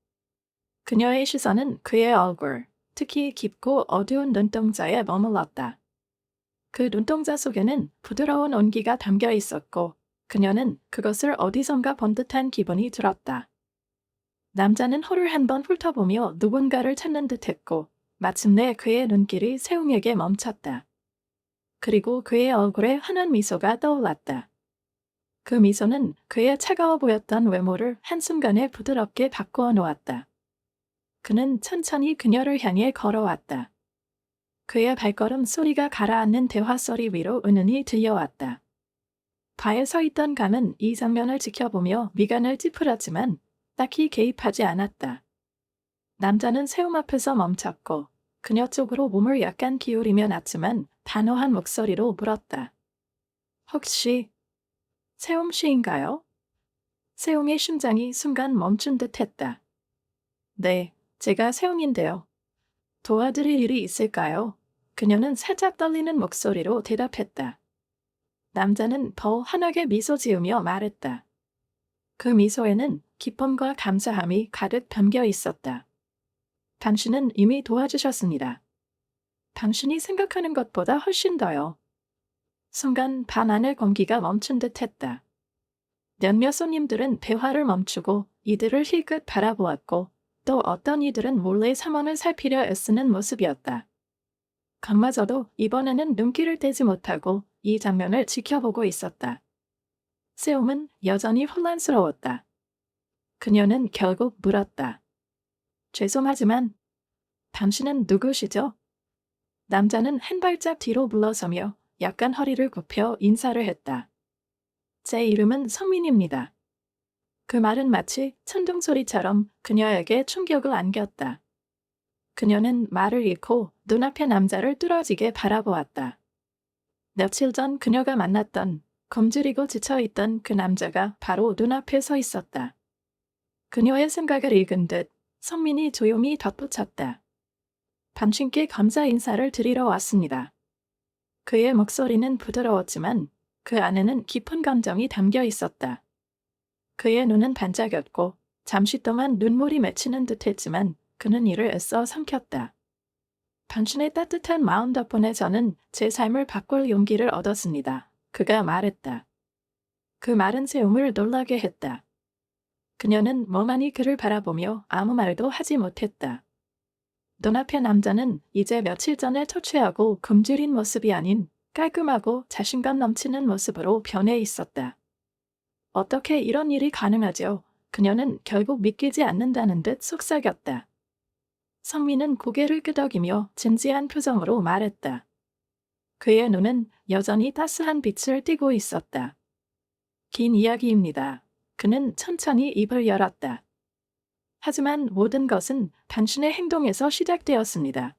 [SPEAKER 1] 그녀의 시선은 그의 얼굴, 특히 깊고 어두운 눈동자에 머물렀다. 그 눈동자 속에는 부드러운 온기가 담겨 있었고 그녀는 그것을 어디선가 본 듯한 기분이 들었다. 남자는 홀을 한번 훑어보며 누군가를 찾는 듯했고 마침내 그의 눈길이 세웅에게 멈췄다. 그리고 그의 얼굴에 환한 미소가 떠올랐다. 그 미소는 그의 차가워 보였던 외모를 한순간에 부드럽게 바꾸어 놓았다. 그는 천천히 그녀를 향해 걸어왔다. 그의 발걸음 소리가 가라앉는 대화 소리 위로 은은히 들려왔다. 바에 서 있던 감은 이 장면을 지켜보며 미간을 찌푸렸지만 딱히 개입하지 않았다. 남자는 세움 앞에서 멈췄고 그녀 쪽으로 몸을 약간 기울이며 낮지만 단호한 목소리로 물었다. 혹시 세움 씨인가요? 세움의 심장이 순간 멈춘 듯 했다. 네, 제가 세움인데요. 도와드릴 일이 있을까요? 그녀는 살짝 떨리는 목소리로 대답했다. 남자는 더 환하게 미소 지으며 말했다. 그 미소에는 기쁨과 감사함이 가득 담겨 있었다. 당신은 이미 도와주셨습니다. 당신이 생각하는 것보다 훨씬 더요. 순간 반 안의 공기가 멈춘 듯 했다. 몇몇 손님들은 대화를 멈추고 이들을 힐끗 바라보았고 또 어떤 이들은 몰래 상황을 살피려 애쓰는 모습이었다. 강마저도 이번에는 눈길을 떼지 못하고 이 장면을 지켜보고 있었다. 세움은 여전히 혼란스러웠다. 그녀는 결국 물었다. 죄송하지만 당신은 누구시죠? 남자는 한 발짝 뒤로 물러서며 약간 허리를 굽혀 인사를 했다. 제 이름은 성민입니다. 그 말은 마치 천둥소리처럼 그녀에게 충격을 안겼다. 그녀는 말을 잃고 눈앞의 남자를 뚫어지게 바라보았다. 며칠 전 그녀가 만났던 굶주리고 지쳐있던 그 남자가 바로 눈앞에 서 있었다. 그녀의 생각을 읽은 듯 성민이 조용히 덧붙였다. 당신께 감사 인사를 드리러 왔습니다. 그의 목소리는 부드러웠지만 그 안에는 깊은 감정이 담겨 있었다. 그의 눈은 반짝였고 잠시 동안 눈물이 맺히는 듯했지만 그는 이를 애써 삼켰다. 당신의 따뜻한 마음 덕분에 저는 제 삶을 바꿀 용기를 얻었습니다. 그가 말했다. 그 말은 세움을 놀라게 했다. 그녀는 멍하니 그를 바라보며 아무 말도 하지 못했다. 눈앞의 남자는 이제 며칠 전에 초췌하고 굶주린 모습이 아닌 깔끔하고 자신감 넘치는 모습으로 변해 있었다. 어떻게 이런 일이 가능하죠? 그녀는 결국 믿기지 않는다는 듯 속삭였다. 성민은 고개를 끄덕이며 진지한 표정으로 말했다. 그의 눈은 여전히 따스한 빛을 띠고 있었다. 긴 이야기입니다. 그는 천천히 입을 열었다. 하지만 모든 것은 당신의 행동에서 시작되었습니다.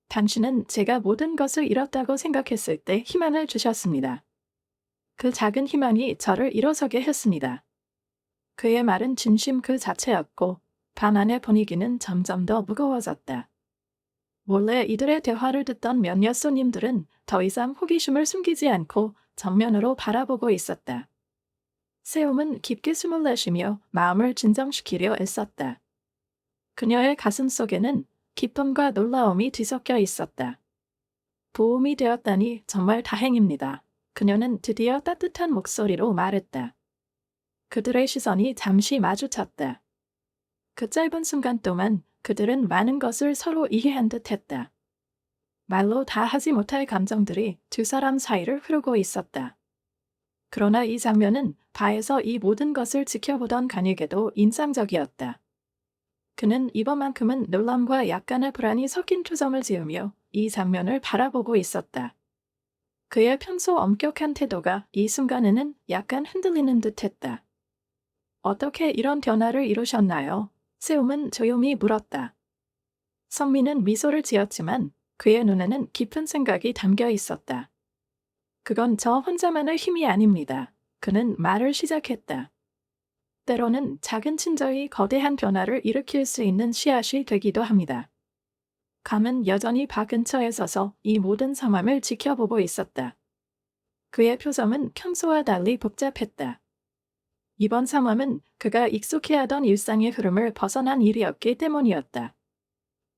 [SPEAKER 1] 당신은 제가 모든 것을 잃었다고 생각했을 때 희망을 주셨습니다. 그 작은 희망이 저를 일어서게 했습니다. 그의 말은 진심 그 자체였고 반 안의 분위기는 점점 더 무거워졌다. 몰래 이들의 대화를 듣던 몇몇 손님들은 더 이상 호기심을 숨기지 않고 정면으로 바라보고 있었다. 세움은 깊게 숨을 내쉬며 마음을 진정시키려 애썼다. 그녀의 가슴 속에는 기쁨과 놀라움이 뒤섞여 있었다. 도움이 되었다니 정말 다행입니다. 그녀는 드디어 따뜻한 목소리로 말했다. 그들의 시선이 잠시 마주쳤다. 그 짧은 순간 동안 그들은 많은 것을 서로 이해한 듯 했다. 말로 다 하지 못할 감정들이 두 사람 사이를 흐르고 있었다. 그러나 이 장면은 바에서 이 모든 것을 지켜보던 간에게도 인상적이었다. 그는 이번만큼은 놀람과 약간의 불안이 섞인 표정을 지으며 이 장면을 바라보고 있었다. 그의 평소 엄격한 태도가 이 순간에는 약간 흔들리는 듯했다. 어떻게 이런 변화를 이루셨나요? 세움은 조용히 물었다. 성민은 미소를 지었지만 그의 눈에는 깊은 생각이 담겨 있었다. 그건 저 혼자만의 힘이 아닙니다. 그는 말을 시작했다. 때로는 작은 친절이 거대한 변화를 일으킬 수 있는 씨앗이 되기도 합니다. 감은 여전히 바 근처에 서서 이 모든 상황을 지켜보고 있었다. 그의 표정은 평소와 달리 복잡했다. 이번 상황은 그가 익숙해하던 일상의 흐름을 벗어난 일이었기 때문이었다.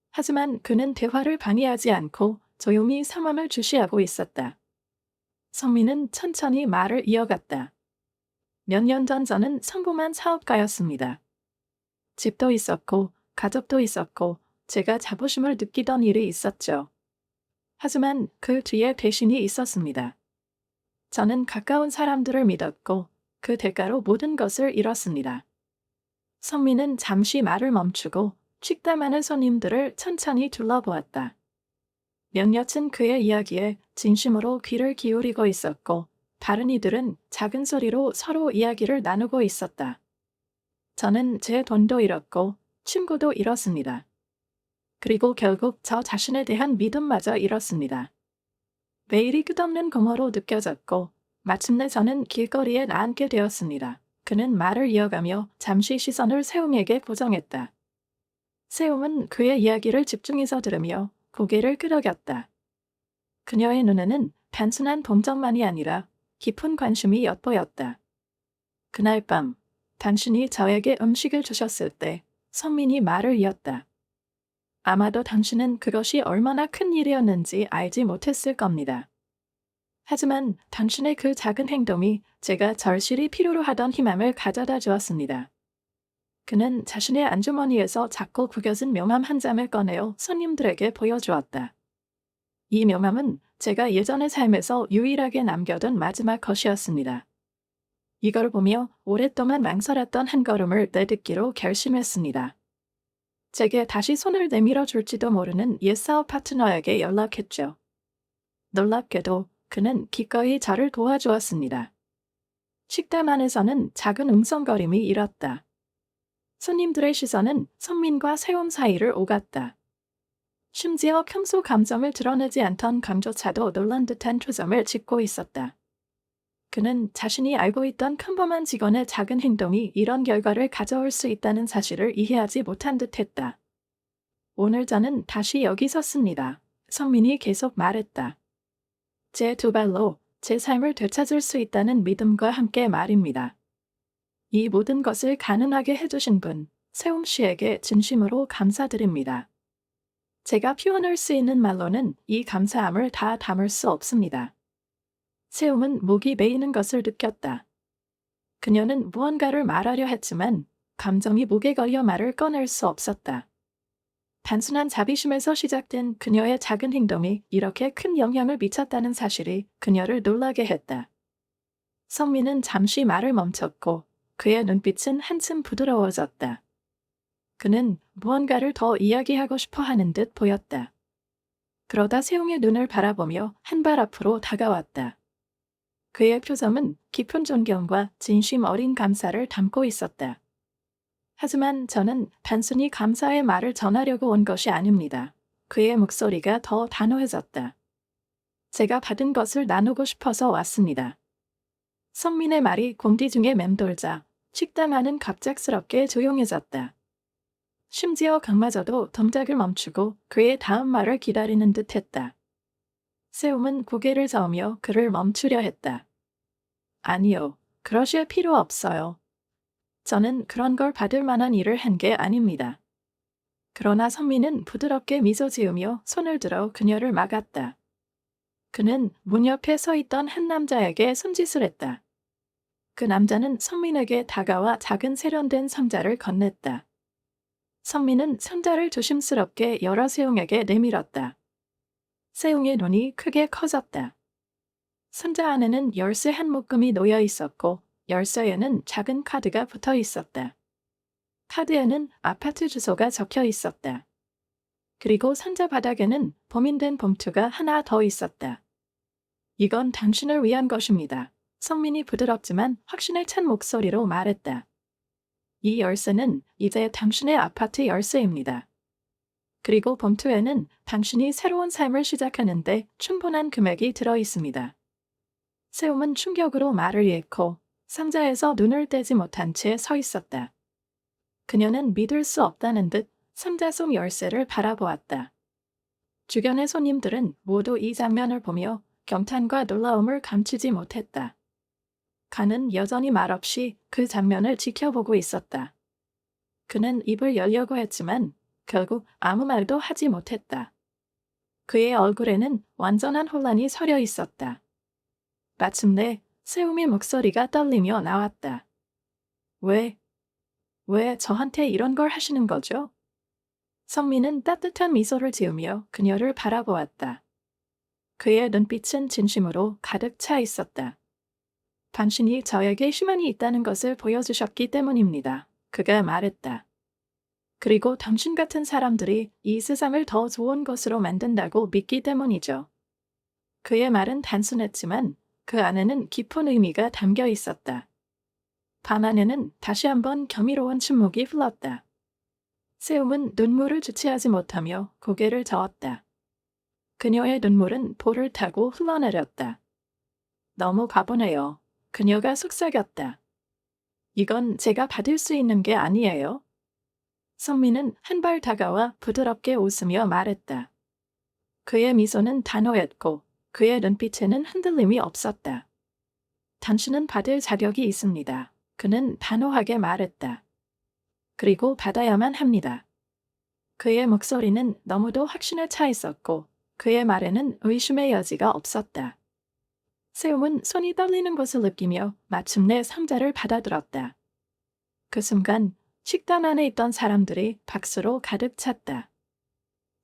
[SPEAKER 1] 하지만 그는 대화를 방해하지 않고 조용히 상황을 주시하고 있었다. 성민은 천천히 말을 이어갔다. 몇 년 전 저는 성공한 사업가였습니다. 집도 있었고, 가족도 있었고, 제가 자부심을 느끼던 일이 있었죠. 하지만 그 뒤에 배신이 있었습니다. 저는 가까운 사람들을 믿었고, 그 대가로 모든 것을 잃었습니다. 선미는 잠시 말을 멈추고 식담하는 손님들을 천천히 둘러보았다. 몇몇은 그의 이야기에 진심으로 귀를 기울이고 있었고, 다른 이들은 작은 소리로 서로 이야기를 나누고 있었다. 저는 제 돈도 잃었고, 친구도 잃었습니다. 그리고 결국 저 자신에 대한 믿음마저 잃었습니다. 매일이 끝없는 공허로 느껴졌고, 마침내 저는 길거리에 앉게 되었습니다. 그는 말을 이어가며 잠시 시선을 세움에게 고정했다. 세움은 그의 이야기를 집중해서 들으며 고개를 끄덕였다. 그녀의 눈에는 단순한 동정만이 아니라 깊은 관심이 엿보였다. 그날 밤, 당신이 저에게 음식을 주셨을 때 선민이 말을 이었다. 아마도 당신은 그것이 얼마나 큰 일이었는지 알지 못했을 겁니다. 하지만 당신의 그 작은 행동이 제가 절실히 필요로 하던 희망을 가져다 주었습니다. 그는 자신의 안주머니에서 작고 구겨진 명함 한 장을 꺼내어 손님들에게 보여주었다. 이 명함은 제가 예전의 삶에서 유일하게 남겨둔 마지막 것이었습니다. 이걸 보며 오랫동안 망설였던 한 걸음을 내딛기로 결심했습니다. 제게 다시 손을 내밀어 줄지도 모르는 옛 사업 파트너에게 연락했죠. 놀랍게도 그는 기꺼이 저를 도와주었습니다. 식당 안에서는 작은 웅성거림이 일었다. 손님들의 시선은 선민과 세움 사이를 오갔다. 심지어 평소 감정을 드러내지 않던 감조차도 놀란 듯한 표정을 짓고 있었다. 그는 자신이 알고 있던 평범한 직원의 작은 행동이 이런 결과를 가져올 수 있다는 사실을 이해하지 못한 듯했다. 오늘 저는 다시 여기 섰습니다. 선민이 계속 말했다. 제 두 발로 제 삶을 되찾을 수 있다는 믿음과 함께 말입니다. 이 모든 것을 가능하게 해주신 분, 세움 씨에게 진심으로 감사드립니다. 제가 표현할 수 있는 말로는 이 감사함을 다 담을 수 없습니다. 세움은 목이 메이는 것을 느꼈다. 그녀는 무언가를 말하려 했지만 감정이 목에 걸려 말을 꺼낼 수 없었다. 단순한 자비심에서 시작된 그녀의 작은 행동이 이렇게 큰 영향을 미쳤다는 사실이 그녀를 놀라게 했다. 선미는 잠시 말을 멈췄고 그의 눈빛은 한층 부드러워졌다. 그는 무언가를 더 이야기하고 싶어 하는 듯 보였다. 그러다 세웅의 눈을 바라보며 한 발 앞으로 다가왔다. 그의 표정은 깊은 존경과 진심 어린 감사를 담고 있었다. 하지만 저는 단순히 감사의 말을 전하려고 온 것이 아닙니다. 그의 목소리가 더 단호해졌다. 제가 받은 것을 나누고 싶어서 왔습니다. 선민의 말이 공기 중에 맴돌자 식당 안은 갑작스럽게 조용해졌다. 심지어 강마저도 동작을 멈추고 그의 다음 말을 기다리는 듯했다. 세움은 고개를 저으며 그를 멈추려 했다. 아니요, 그러실 필요 없어요. 저는 그런 걸 받을 만한 일을 한 게 아닙니다. 그러나 선미는 부드럽게 미소 지으며 손을 들어 그녀를 막았다. 그는 문 옆에 서 있던 한 남자에게 손짓을 했다. 그 남자는 선민에게 다가와 작은 세련된 상자를 건넸다. 선민은 상자를 조심스럽게 열어 세웅에게 내밀었다. 세웅의 눈이 크게 커졌다. 상자 안에는 열쇠 한 묶음이 놓여 있었고 열쇠에는 작은 카드가 붙어 있었다. 카드에는 아파트 주소가 적혀 있었다. 그리고 상자 바닥에는 범인된 봉투가 하나 더 있었다. 이건 당신을 위한 것입니다. 성민이 부드럽지만 확신에 찬 목소리로 말했다. 이 열쇠는 이제 당신의 아파트 열쇠입니다. 그리고 봉투에는 당신이 새로운 삶을 시작하는데 충분한 금액이 들어 있습니다. 세움은 충격으로 말을 잃고 상자에서 눈을 떼지 못한 채 서 있었다. 그녀는 믿을 수 없다는 듯 상자 속 열쇠를 바라보았다. 주변의 손님들은 모두 이 장면을 보며 경탄과 놀라움을 감추지 못했다. 간은 여전히 말없이 그 장면을 지켜보고 있었다. 그는 입을 열려고 했지만 결국 아무 말도 하지 못했다. 그의 얼굴에는 완전한 혼란이 서려 있었다. 마침내 세움의 목소리가 떨리며 나왔다. 왜 저한테 이런 걸 하시는 거죠? 성민은 따뜻한 미소를 지으며 그녀를 바라보았다. 그의 눈빛은 진심으로 가득 차 있었다. 당신이 저에게 희망이 있다는 것을 보여주셨기 때문입니다. 그가 말했다. 그리고 당신 같은 사람들이 이 세상을 더 좋은 곳으로 만든다고 믿기 때문이죠. 그의 말은 단순했지만 그 안에는 깊은 의미가 담겨 있었다. 밤 안에는 다시 한번 경이로운 침묵이 흘렀다. 세움은 눈물을 주체하지 못하며 고개를 저었다. 그녀의 눈물은 볼을 타고 흘러내렸다. 너무 가보네요. 그녀가 속삭였다. 이건 제가 받을 수 있는 게 아니에요. 성민은 한 발 다가와 부드럽게 웃으며 말했다. 그의 미소는 단호했고 그의 눈빛에는 흔들림이 없었다. 당신은 받을 자격이 있습니다. 그는 단호하게 말했다. 그리고 받아야만 합니다. 그의 목소리는 너무도 확신에 차 있었고 그의 말에는 의심의 여지가 없었다. 세움은 손이 떨리는 것을 느끼며 마침내 상자를 받아들었다. 그 순간 식당 안에 있던 사람들이 박수로 가득 찼다.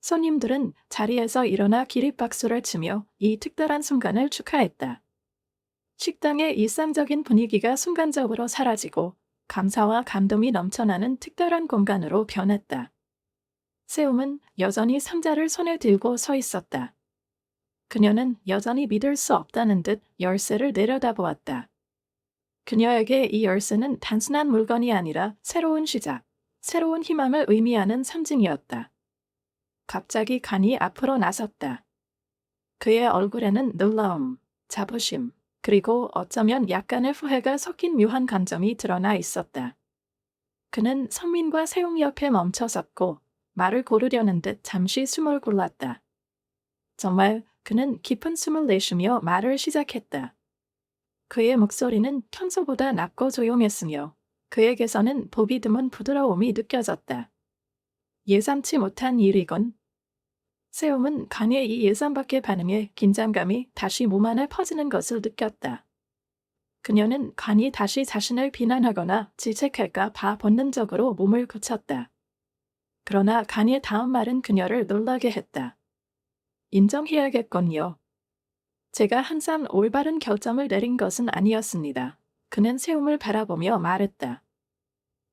[SPEAKER 1] 손님들은 자리에서 일어나 기립박수를 치며 이 특별한 순간을 축하했다. 식당의 일상적인 분위기가 순간적으로 사라지고 감사와 감동이 넘쳐나는 특별한 공간으로 변했다. 세움은 여전히 상자를 손에 들고 서 있었다. 그녀는 여전히 믿을 수 없다는 듯 열쇠를 내려다보았다. 그녀에게 이 열쇠는 단순한 물건이 아니라 새로운 시작, 새로운 희망을 의미하는 상징이었다. 갑자기 간이 앞으로 나섰다. 그의 얼굴에는 놀라움, 자부심, 그리고 어쩌면 약간의 후회가 섞인 묘한 감정이 드러나 있었다. 그는 성민과 세웅 옆에 멈춰섰고 말을 고르려는 듯 잠시 숨을 골랐다. 정말 그는 깊은 숨을 내쉬며 말을 시작했다. 그의 목소리는 평소보다 낮고 조용했으며 그에게서는 보기 드문 부드러움이 느껴졌다. 예상치 못한 일이건. 세움은 간의 이 예상 밖의 반응에 긴장감이 다시 몸 안에 퍼지는 것을 느꼈다. 그녀는 간이 다시 자신을 비난하거나 질책할까 봐 본능적으로 몸을 굳혔다. 그러나 간의 다음 말은 그녀를 놀라게 했다. 인정해야겠군요. 제가 항상 올바른 결정을 내린 것은 아니었습니다. 그는 세움을 바라보며 말했다.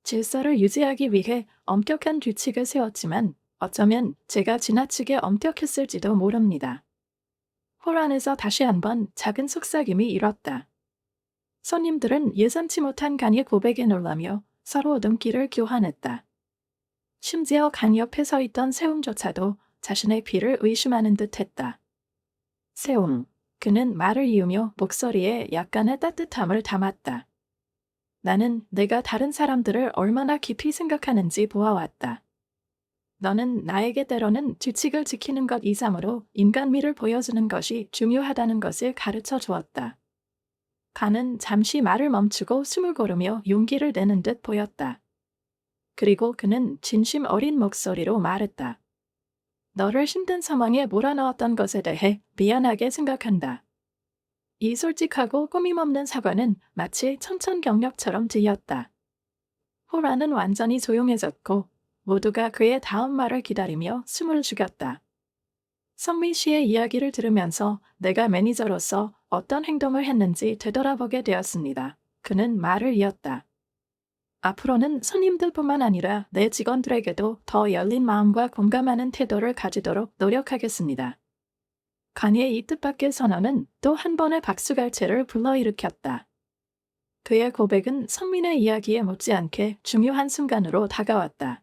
[SPEAKER 1] 질서를 유지하기 위해 엄격한 규칙을 세웠지만 어쩌면 제가 지나치게 엄격했을지도 모릅니다. 홀 안에서 다시 한번 작은 속삭임이 일었다. 손님들은 예상치 못한 간의 고백에 놀라며 서로 눈길을 교환했다. 심지어 간 옆에 서 있던 세움조차도 자신의 피를 의심하는 듯했다. 세움. 그는 말을 이으며 목소리에 약간의 따뜻함을 담았다. 나는 내가 다른 사람들을 얼마나 깊이 생각하는지 보아왔다. 너는 나에게 때로는 규칙을 지키는 것 이상으로 인간미를 보여주는 것이 중요하다는 것을 가르쳐 주었다. 간은 잠시 말을 멈추고 숨을 고르며 용기를 내는 듯 보였다. 그리고 그는 진심 어린 목소리로 말했다. 너를 힘든 상황에 몰아넣었던 것에 대해 미안하게 생각한다. 이 솔직하고 꾸밈없는 사과는 마치 천천경력처럼 들렸다. 호라는 완전히 조용해졌고 모두가 그의 다음 말을 기다리며 숨을 죽였다. 성민 씨의 이야기를 들으면서 내가 매니저로서 어떤 행동을 했는지 되돌아보게 되었습니다. 그는 말을 이었다. 앞으로는 손님들뿐만 아니라 내 직원들에게도 더 열린 마음과 공감하는 태도를 가지도록 노력하겠습니다. 간이의 이 뜻밖의 선언은 또 한 번의 박수갈채를 불러일으켰다. 그의 고백은 성민의 이야기에 못지않게 중요한 순간으로 다가왔다.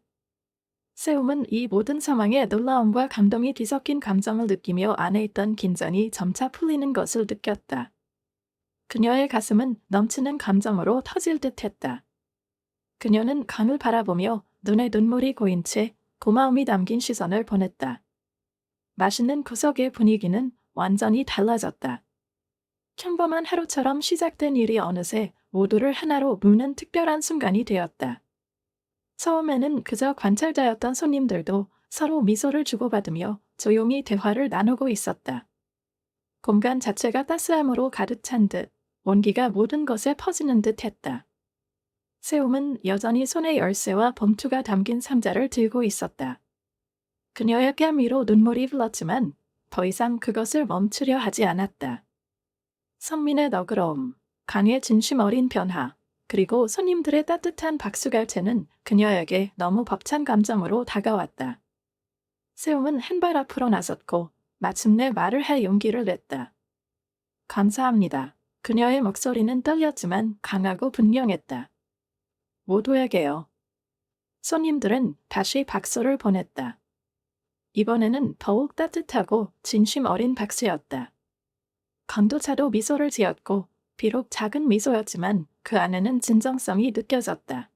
[SPEAKER 1] 세움은 이 모든 상황에 놀라움과 감동이 뒤섞인 감정을 느끼며 안에 있던 긴장이 점차 풀리는 것을 느꼈다. 그녀의 가슴은 넘치는 감정으로 터질 듯했다. 그녀는 간을 바라보며 눈에 눈물이 고인 채 고마움이 담긴 시선을 보냈다. 맛있는 구석의 분위기는 완전히 달라졌다. 평범한 하루처럼 시작된 일이 어느새 모두를 하나로 묶는 특별한 순간이 되었다. 처음에는 그저 관찰자였던 손님들도 서로 미소를 주고받으며 조용히 대화를 나누고 있었다. 공간 자체가 따스함으로 가득 찬 듯 온기가 모든 것에 퍼지는 듯 했다. 세움은 여전히 손에 열쇠와 봉투가 담긴 상자를 들고 있었다. 그녀의 뺨 위로 눈물이 흘렀지만 더 이상 그것을 멈추려 하지 않았다. 선민의 너그러움, 강의 진심 어린 변화, 그리고 손님들의 따뜻한 박수갈채는 그녀에게 너무 벅찬 감정으로 다가왔다. 세움은 한 발 앞으로 나섰고 마침내 말을 할 용기를 냈다. 감사합니다. 그녀의 목소리는 떨렸지만 강하고 분명했다. 모두에게요. 손님들은 다시 박수를 보냈다. 이번에는 더욱 따뜻하고 진심 어린 박수였다. 건도차도 미소를 지었고 비록 작은 미소였지만 그 안에는 진정성이 느껴졌다.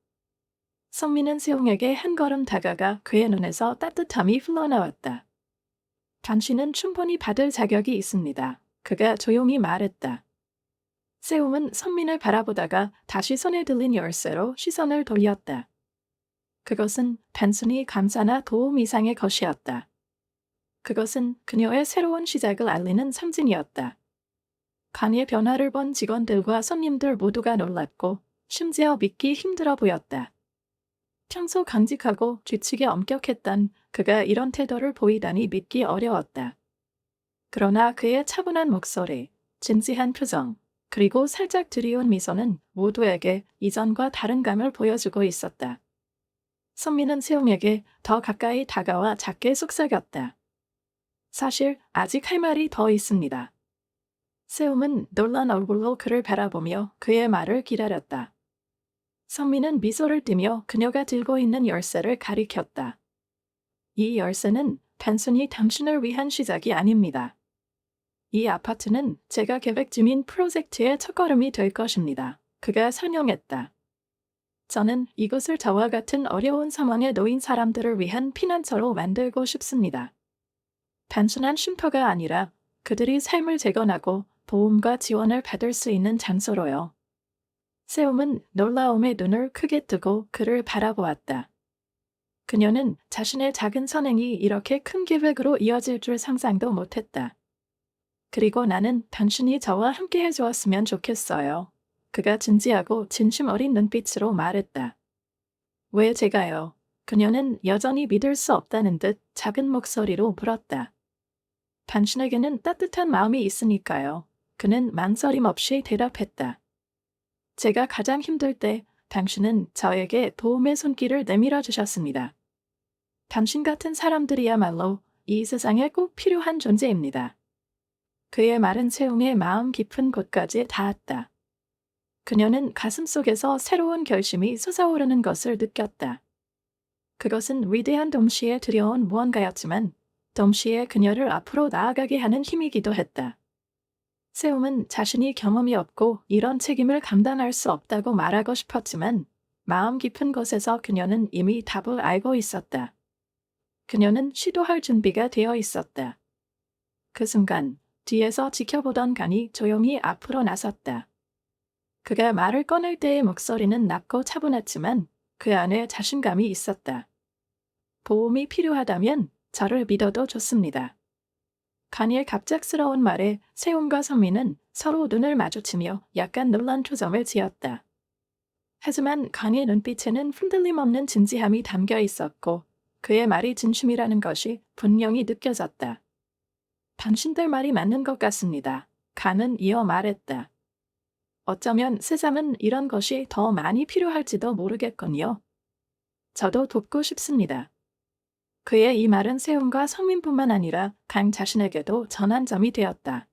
[SPEAKER 1] 성민은 세웅에게 한 걸음 다가가 그의 눈에서 따뜻함이 흘러나왔다. 당신은 충분히 받을 자격이 있습니다. 그가 조용히 말했다. 세웅은 선민을 바라보다가 다시 손에 들린 열쇠로 시선을 돌렸다. 그것은 단순히 감사나 도움 이상의 것이었다. 그것은 그녀의 새로운 시작을 알리는 상징이었다. 간의 변화를 본 직원들과 손님들 모두가 놀랐고 심지어 믿기 힘들어 보였다. 평소 강직하고 뒤치게 엄격했던 그가 이런 태도를 보이다니 믿기 어려웠다. 그러나 그의 차분한 목소리, 진지한 표정, 그리고 살짝 드리운 미소는 모두에게 이전과 다른 감을 보여주고 있었다. 선미는 세웅에게 더 가까이 다가와 작게 속삭였다. 사실 아직 할 말이 더 있습니다. 세움은 놀란 얼굴로 그를 바라보며 그의 말을 기다렸다. 선미는 미소를 띠며 그녀가 들고 있는 열쇠를 가리켰다. 이 열쇠는 단순히 당신을 위한 시작이 아닙니다. 이 아파트는 제가 계획 중인 프로젝트의 첫걸음이 될 것입니다. 그가 설명했다. 저는 이곳을 저와 같은 어려운 상황에 놓인 사람들을 위한 피난처로 만들고 싶습니다. 단순한 쉼터가 아니라 그들이 삶을 재건하고 도움과 지원을 받을 수 있는 장소로요. 세움은 놀라움에 눈을 크게 뜨고 그를 바라보았다. 그녀는 자신의 작은 선행이 이렇게 큰 계획으로 이어질 줄 상상도 못했다. 그리고 나는 당신이 저와 함께 해주었으면 좋겠어요. 그가 진지하고 진심 어린 눈빛으로 말했다. 왜 제가요? 그녀는 여전히 믿을 수 없다는 듯 작은 목소리로 물었다. 당신에게는 따뜻한 마음이 있으니까요. 그는 망설임 없이 대답했다. 제가 가장 힘들 때 당신은 저에게 도움의 손길을 내밀어 주셨습니다. 당신 같은 사람들이야말로 이 세상에 꼭 필요한 존재입니다. 그의 말은 세웅의 마음 깊은 곳까지 닿았다. 그녀는 가슴속에서 새로운 결심이 솟아오르는 것을 느꼈다. 그것은 위대한 동시에 두려운 무언가였지만 동시에 그녀를 앞으로 나아가게 하는 힘이기도 했다. 세움은 자신이 경험이 없고 이런 책임을 감당할 수 없다고 말하고 싶었지만 마음 깊은 곳에서 그녀는 이미 답을 알고 있었다. 그녀는 시도할 준비가 되어 있었다. 그 순간 뒤에서 지켜보던 간이 조용히 앞으로 나섰다. 그가 말을 꺼낼 때의 목소리는 낮고 차분했지만 그 안에 자신감이 있었다. 도움이 필요하다면 저를 믿어도 좋습니다. 간이의 갑작스러운 말에 세움과 선미는 서로 눈을 마주치며 약간 놀란 표정을 지었다. 하지만 간이의 눈빛에는 흔들림 없는 진지함이 담겨 있었고 그의 말이 진심이라는 것이 분명히 느껴졌다. 당신들 말이 맞는 것 같습니다. 간은 이어 말했다. 어쩌면 세상은 이런 것이 더 많이 필요할지도 모르겠군요. 저도 돕고 싶습니다. 그의 이 말은 세움과 성민뿐만 아니라 강 자신에게도 전환점이 되었다.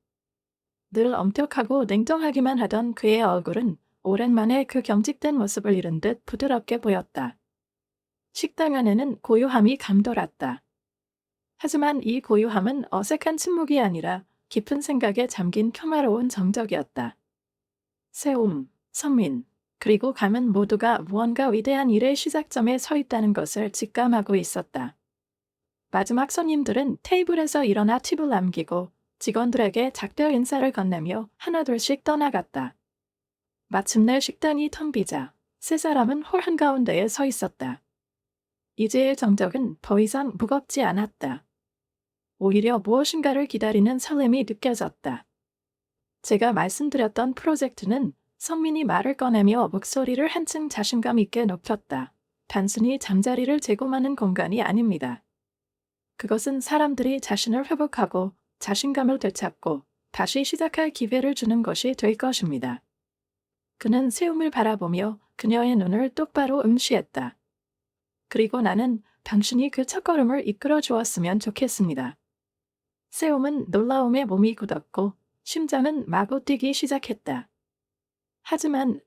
[SPEAKER 1] 늘 엄격하고 냉정하기만 하던 그의 얼굴은 오랜만에 그 경직된 모습을 잃은 듯 부드럽게 보였다. 식당 안에는 고요함이 감돌았다. 하지만 이 고요함은 어색한 침묵이 아니라 깊은 생각에 잠긴 평화로운 정적이었다. 세움, 성민, 그리고 감은 모두가 무언가 위대한 일의 시작점에 서 있다는 것을 직감하고 있었다. 마지막 손님들은 테이블에서 일어나 팁을 남기고 직원들에게 작별 인사를 건네며 하나둘씩 떠나갔다. 마침내 식당이 텅 비자 세 사람은 홀 한가운데에 서 있었다. 이제의 정적은 더 이상 무겁지 않았다. 오히려 무엇인가를 기다리는 설렘이 느껴졌다. 제가 말씀드렸던 프로젝트는 성민이 말을 꺼내며 목소리를 한층 자신감 있게 높였다. 단순히 잠자리를 제공하는 공간이 아닙니다. 그것은 사람들이 자신을 회복하고 자신감을 되찾고 다시 시작할 기회를 주는 것이 될 것입니다. 그는 세움을 바라보며 그녀의 눈을 똑바로 응시했다. 그리고 나는 당신이 그 첫걸음을 이끌어 주었으면 좋겠습니다. 세움은 놀라움에 몸이 굳었고 심장은 마구 뛰기 시작했다. 하지만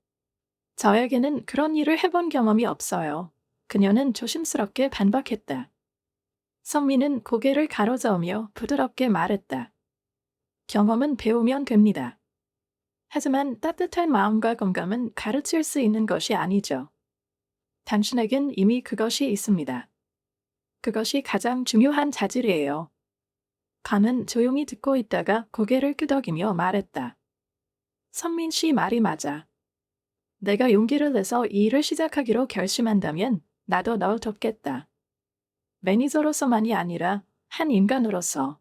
[SPEAKER 1] 저에게는 그런 일을 해본 경험이 없어요. 그녀는 조심스럽게 반박했다. 성민은 고개를 가로저으며 부드럽게 말했다. 경험은 배우면 됩니다. 하지만 따뜻한 마음과 공감은 가르칠 수 있는 것이 아니죠. 당신에겐 이미 그것이 있습니다. 그것이 가장 중요한 자질이에요. 간은 조용히 듣고 있다가 고개를 끄덕이며 말했다. 선민 씨 말이 맞아. 내가 용기를 내서 이 일을 시작하기로 결심한다면 나도 널 돕겠다. 매니저로서만이 아니라 한 인간으로서.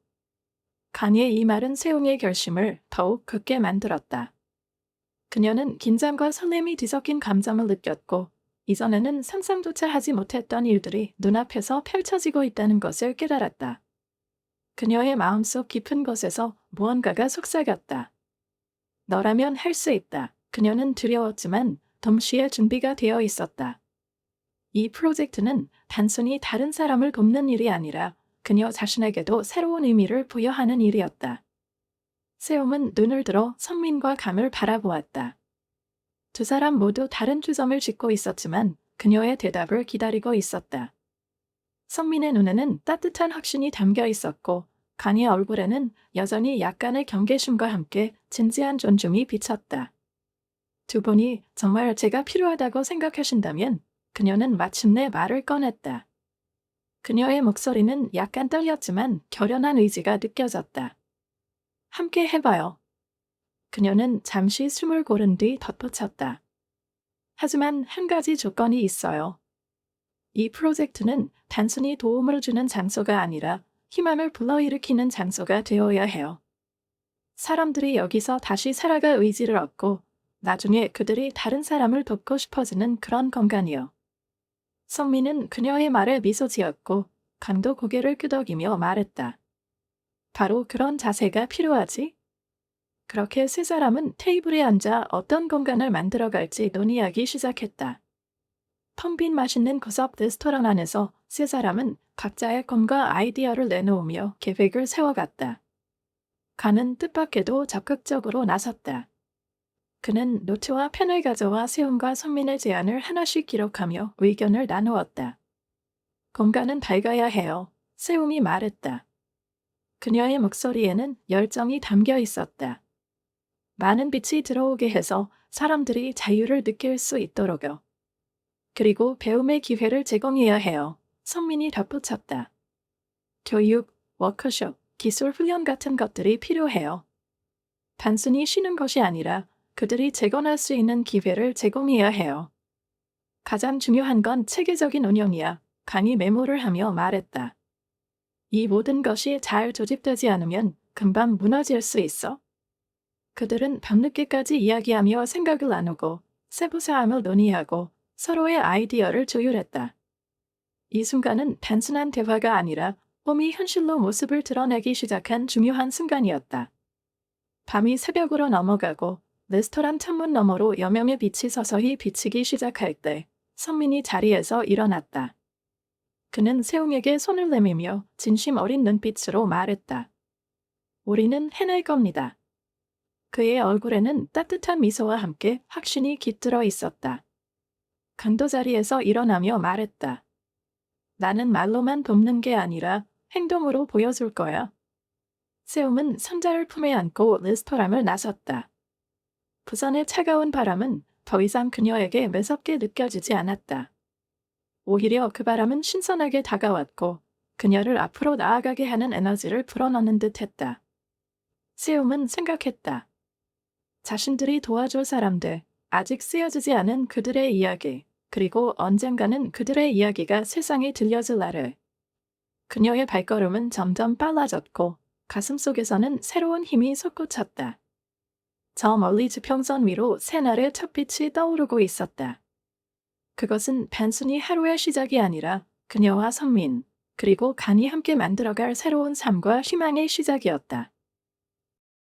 [SPEAKER 1] 간이의 이 말은 세웅의 결심을 더욱 굳게 만들었다. 그녀는 긴장과 설렘이 뒤섞인 감정을 느꼈고 이전에는 상상조차 하지 못했던 일들이 눈앞에서 펼쳐지고 있다는 것을 깨달았다. 그녀의 마음속 깊은 곳에서 무언가가 속삭였다. 너라면 할 수 있다. 그녀는 두려웠지만 동시에 준비가 되어 있었다. 이 프로젝트는 단순히 다른 사람을 돕는 일이 아니라 그녀 자신에게도 새로운 의미를 부여하는 일이었다. 세움은 눈을 들어 선민과 감을 바라보았다. 두 사람 모두 다른 주점을 짚고 있었지만 그녀의 대답을 기다리고 있었다. 선민의 눈에는 따뜻한 확신이 담겨 있었고 간이의 얼굴에는 여전히 약간의 경계심과 함께 진지한 존중이 비쳤다. 두 분이 정말 제가 필요하다고 생각하신다면 그녀는 마침내 말을 꺼냈다. 그녀의 목소리는 약간 떨렸지만 결연한 의지가 느껴졌다. 함께 해봐요. 그녀는 잠시 숨을 고른 뒤 덧붙였다. 하지만 한 가지 조건이 있어요. 이 프로젝트는 단순히 도움을 주는 장소가 아니라 희망을 불러일으키는 장소가 되어야 해요. 사람들이 여기서 다시 살아갈 의지를 얻고 나중에 그들이 다른 사람을 돕고 싶어지는 그런 공간이요. 성민은 그녀의 말에 미소 지었고 간도 고개를 끄덕이며 말했다. 바로 그런 자세가 필요하지? 그렇게 세 사람은 테이블에 앉아 어떤 공간을 만들어갈지 논의하기 시작했다. 텅 빈 맛있는 구석 레스토랑 안에서 세 사람은 각자의 꿈과 아이디어를 내놓으며 계획을 세워갔다. 간은 뜻밖에도 적극적으로 나섰다. 그는 노트와 펜을 가져와 세움과 선민의 제안을 하나씩 기록하며 의견을 나누었다. 공간은 밝아야 해요. 세움이 말했다. 그녀의 목소리에는 열정이 담겨 있었다. 많은 빛이 들어오게 해서 사람들이 자유를 느낄 수 있도록요. 그리고 배움의 기회를 제공해야 해요. 선민이 덧붙였다. 교육, 워크숍, 기술 훈련 같은 것들이 필요해요. 단순히 쉬는 것이 아니라 그들이 재건할 수 있는 기회를 제공해야 해요. 가장 중요한 건 체계적인 운영이야. 간이 메모를 하며 말했다. 이 모든 것이 잘 조직되지 않으면 금방 무너질 수 있어. 그들은 밤늦게까지 이야기하며 생각을 나누고 세부 사항을 논의하고 서로의 아이디어를 조율했다. 이 순간은 단순한 대화가 아니라 꿈이 현실로 모습을 드러내기 시작한 중요한 순간이었다. 밤이 새벽으로 넘어가고 레스토랑 창문 너머로 여명의 빛이 서서히 비치기 시작할 때 선민이 자리에서 일어났다. 그는 세웅에게 손을 내밀며 진심 어린 눈빛으로 말했다. 우리는 해낼 겁니다. 그의 얼굴에는 따뜻한 미소와 함께 확신이 깃들어 있었다. 간도 자리에서 일어나며 말했다. 나는 말로만 돕는 게 아니라 행동으로 보여줄 거야. 세움은 상자를 품에 안고 레스토랑을 나섰다. 부산의 차가운 바람은 더 이상 그녀에게 매섭게 느껴지지 않았다. 오히려 그 바람은 신선하게 다가왔고 그녀를 앞으로 나아가게 하는 에너지를 불어넣는 듯했다. 세움은 생각했다. 자신들이 도와줄 사람들, 아직 쓰여지지 않은 그들의 이야기, 그리고 언젠가는 그들의 이야기가 세상에 들려질 날을. 그녀의 발걸음은 점점 빨라졌고 가슴속에서는 새로운 힘이 솟구쳤다. 저 멀리 지평선 위로 새날의 첫빛이 떠오르고 있었다. 그것은 단순히 하루의 시작이 아니라 그녀와 선민, 그리고 간이 함께 만들어갈 새로운 삶과 희망의 시작이었다.